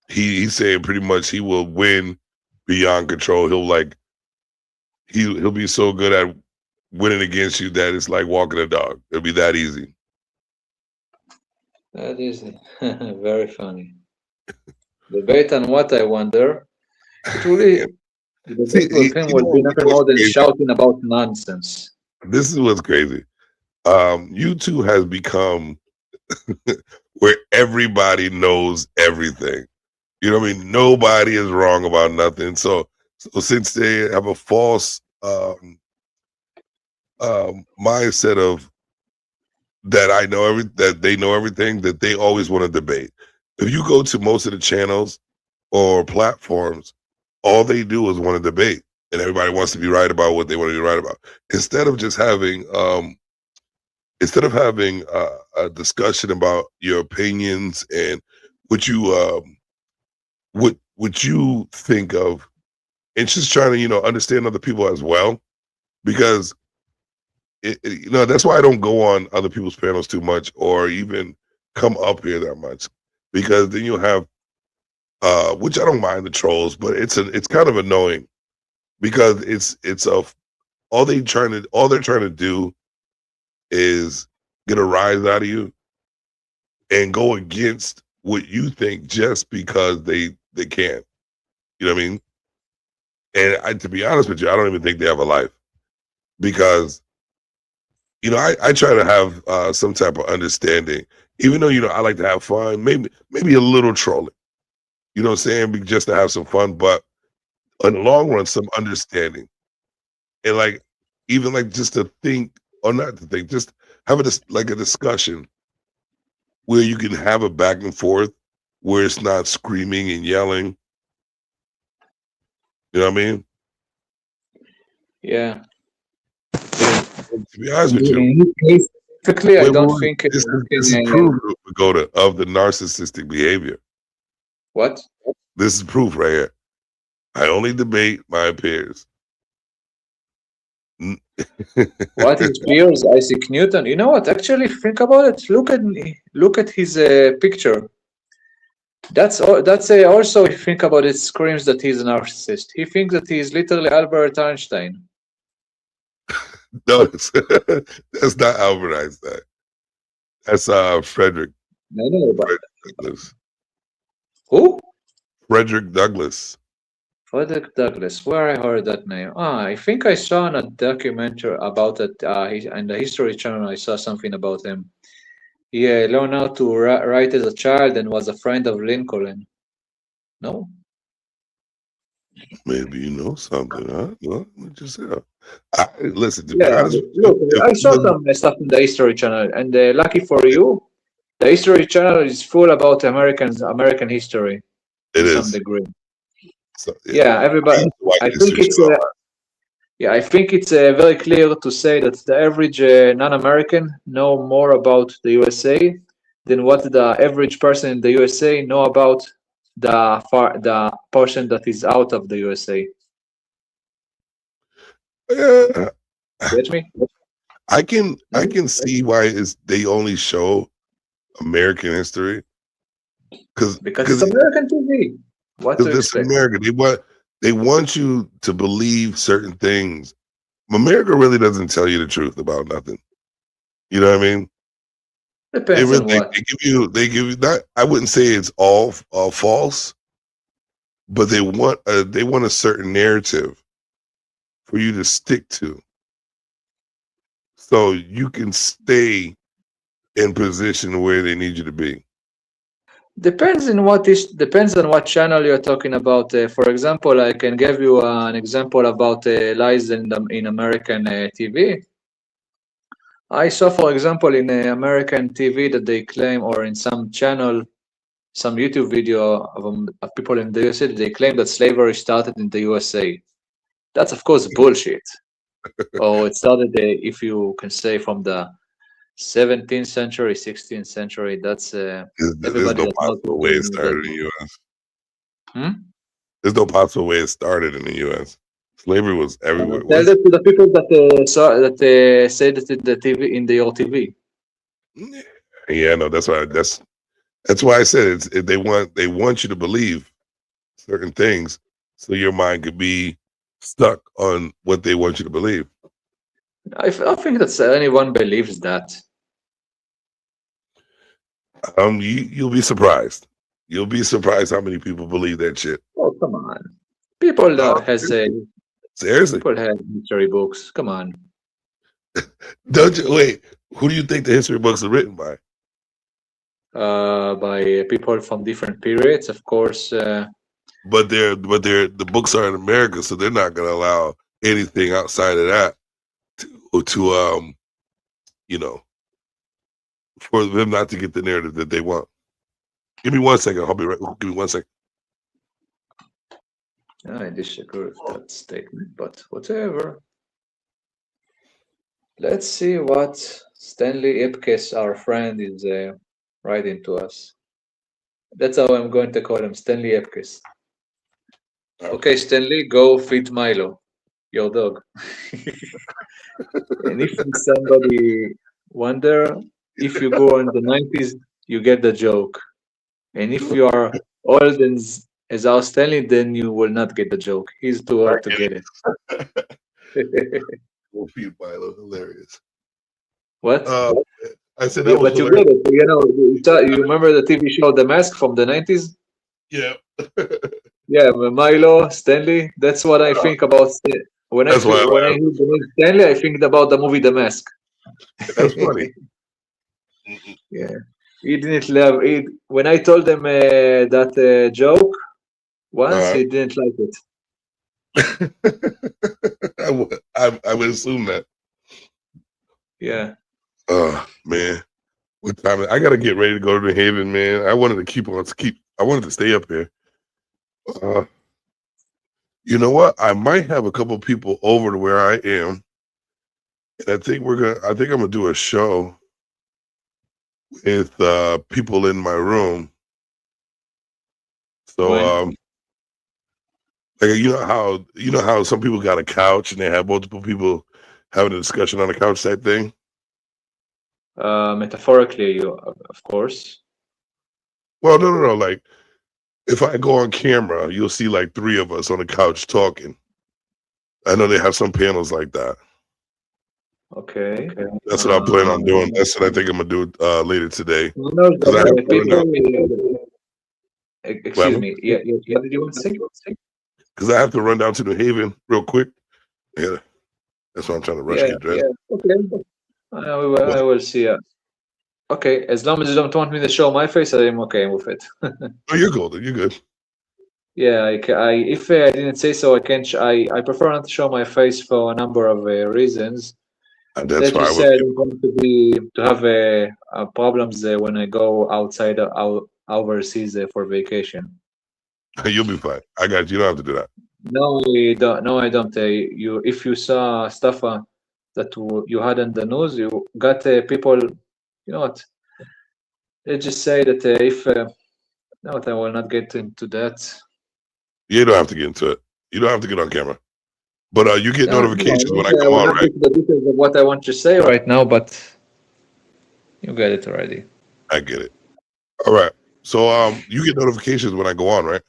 He's saying pretty much he will win beyond control. He'll be so good at winning against you that it's like walking a dog. It'll be that easy. That is very funny. Debate on what, I wonder? Truly, the debate with him would be nothing more than shouting about nonsense. This is what's crazy. YouTube has become where everybody knows everything. You know what I mean? Nobody is wrong about nothing. So since they have a false mindset of that they know everything, that they always want to debate. If you go to most of the channels or platforms, all they do is want to debate, and everybody wants to be right about what they want to be right about. Instead of just having a discussion about your opinions and what you think of, and just trying to understand other people as well, because that's why I don't go on other people's panels too much or even come up here that much, because then you'll have which I don't mind the trolls, but it's kind of annoying because all they're trying to do is get a rise out of you and go against what you think just because they can. You know what I mean? And to be honest with you, I don't even think they have a life, because I try to have some type of understanding, even though I like to have fun, maybe a little trolling. You know what I'm saying? Just to have some fun, but in the long run, some understanding. And even just to think, or not to think, just have a discussion where you can have a back and forth where it's not screaming and yelling. You know what I mean? Yeah. To be honest with you, typically, I don't think this is proof of the narcissistic behavior. What? This is proof right here. I only debate my peers. What is peers? Isaac Newton. You know what? Actually, think about it. Look at his picture. That's also, if you think about it, screams that he's a narcissist. He thinks that he's literally Albert Einstein. No, that's not Albert Einstein. That's Frederick. No, but Douglass. Who? Frederick Douglass. Frederick Douglass. Where I heard that name? I think I saw in a documentary about it. In the History Channel, I saw something about him. He learned how to write as a child and was a friend of Lincoln. No? Maybe you know something, huh? Well, just listen. To look, I saw some stuff in the History Channel, and lucky for you, the History Channel is full about American history. To some degree. So, everybody. I think it's very clear to say that the average non-American know more about the USA than what the average person in the USA know about the portion that is out of the USA. Get me? I can see why they only show American history because it's American TV. What to it's expect? America. They want you to believe certain things. America really doesn't tell you the truth about nothing. You know what I mean? Depends on what. They give you that. I wouldn't say it's all false, but they want a certain narrative for you to stick to, so you can stay in position where they need you to be. Depends on what channel you're talking about. For example, I can give you an example about lies in American TV. I saw, for example, in American TV that they claim, or in some channel, some YouTube video of people in the USA, they claim that slavery started in the USA. That's of course bullshit. Or it started, if you can say, from the 17th century, 16th century. That's everybody. There's no possible way it started in the U.S. There's no possible way it started in the U.S. Slavery was everywhere. Tell that to the people that say that in the TV in your TV. Yeah, no, that's why. That's why I said they want you to believe certain things, so your mind could be stuck on what they want you to believe. I think that anyone believes that. You'll be surprised. You'll be surprised how many people believe that shit. Oh, come on. People that seriously. People have history books. Come on. Don't you wait? Who do you think the history books are written by? By people from different periods, of course. But the books are in America, so they're not going to allow anything outside of that to for them not to get the narrative that they want. Give me 1 second. I'll be right. Give me 1 second. I disagree with that statement, but whatever. Let's see what Stanley Ipkiss, our friend, is writing to us. That's how I'm going to call him, Stanley Ipkiss. Okay, Stanley, go feed Milo, your dog. And if somebody wonder, if you go in the 90s, you get the joke. And if you are old as our Stanley, then you will not get the joke. He's too old to get it. We'll feed Milo, hilarious. What? I said that was but you get it. You remember the TV show The Mask from the 90s? Yeah. Yeah, Milo, Stanley. That's what I think about. When I hear the name Stanley, I think about the movie The Mask. That's funny. Yeah. He didn't love it. When I told him that joke once, he didn't like it. I would assume that. Yeah. Oh man, what time? I gotta get ready to go to the Haven, man. I wanted to stay up here. You know what? I might have a couple people over to where I am, and I think I'm gonna do a show with people in my room. So like you know how some people got a couch and they have multiple people having a discussion on a couch type thing. Metaphorically, of course. Well, no. Like if I go on camera, you'll see like 3 of us on the couch talking. I know they have some panels like that. Okay. That's what I plan on doing. That's what I think I'm gonna do later today. Excuse me. Yeah. What did you want to say? Because I have to run down to New Haven real quick. Yeah, that's why I'm trying to rush get dressed. Yeah. Okay. I will see. Okay, as long as you don't want me to show my face, I'm okay with it. Oh, you're good. You're good. Yeah, if I didn't say so, I can. I prefer not to show my face for a number of reasons. And that's why you said I'm going to have problems when I go outside overseas for vacation. You'll be fine. I got you. You don't have to do that. No, we don't. No, I don't. If you saw stuff that you had in the news, you got people. You know what? They just say that if no, I will not get into that. You don't have to get into it. You don't have to get on camera. But you get notifications when I come on, right? The details of what I want to say right now, but you get it already. I get it. All right. So you get notifications when I go on, right?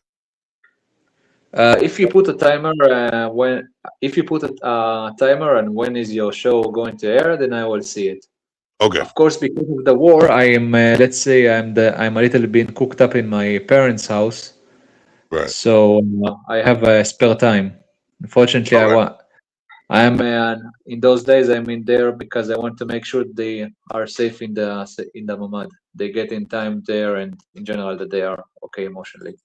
If you put a timer, timer and when is your show going to air, then I will see it. Okay. Of course, because of the war, I am. Let's say I'm a little bit cooked up in my parents' house. Right. So I have spare time. Unfortunately, I am in those days. I'm in there because I want to make sure they are safe in the mamad. They get in time there, and in general that they are okay emotionally.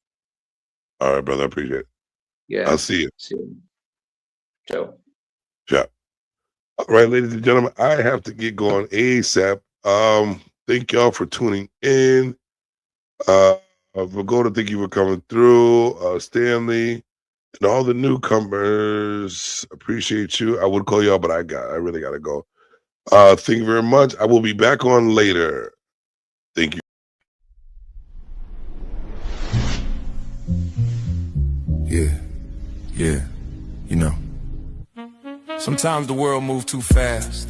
All right, brother. I appreciate it. Yeah. I'll see you. See you. Ciao. Ciao. All right, ladies and gentlemen, I have to get going ASAP. Thank y'all for tuning in. Vagoda, thank you for coming through. Stanley and all the newcomers, appreciate you. I would call y'all, but I really gotta go. Thank you very much. I will be back on later. Thank you. Yeah. Yeah, you know. Sometimes the world moves too fast.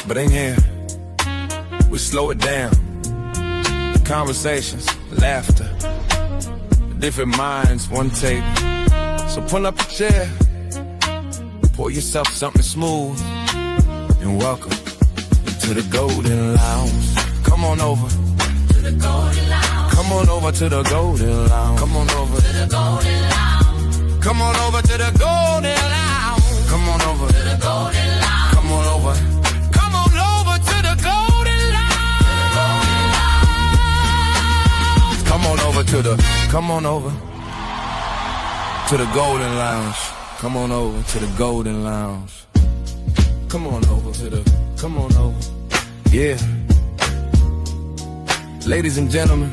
But in here, we slow it down. Conversations, laughter, different minds, one take. So pull up a chair, pour yourself something smooth, and welcome to the Golden Lounge. Come on over to the Golden Lounge. Come on over to the Golden Lounge. Come on over to the Golden Lounge. Come on over to the Golden Lounge. Come on over to the Golden Lounge. Come on over. Come on over to the Golden Lounge. Come on over to the. Come on over to the Golden Lounge. Come on over to the Golden Lounge. Come on over to the. Come on over. Yeah. Ladies and gentlemen,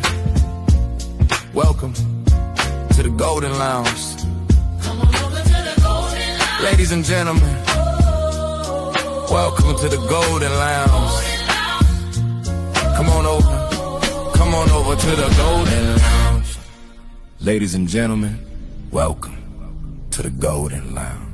welcome to the Golden Lounge. Come on over to the Golden Lounge. Ladies and gentlemen, welcome to the Golden Lounge. Come on over. Come on over to the Golden Lounge. Ladies and gentlemen, welcome to the Golden Lounge.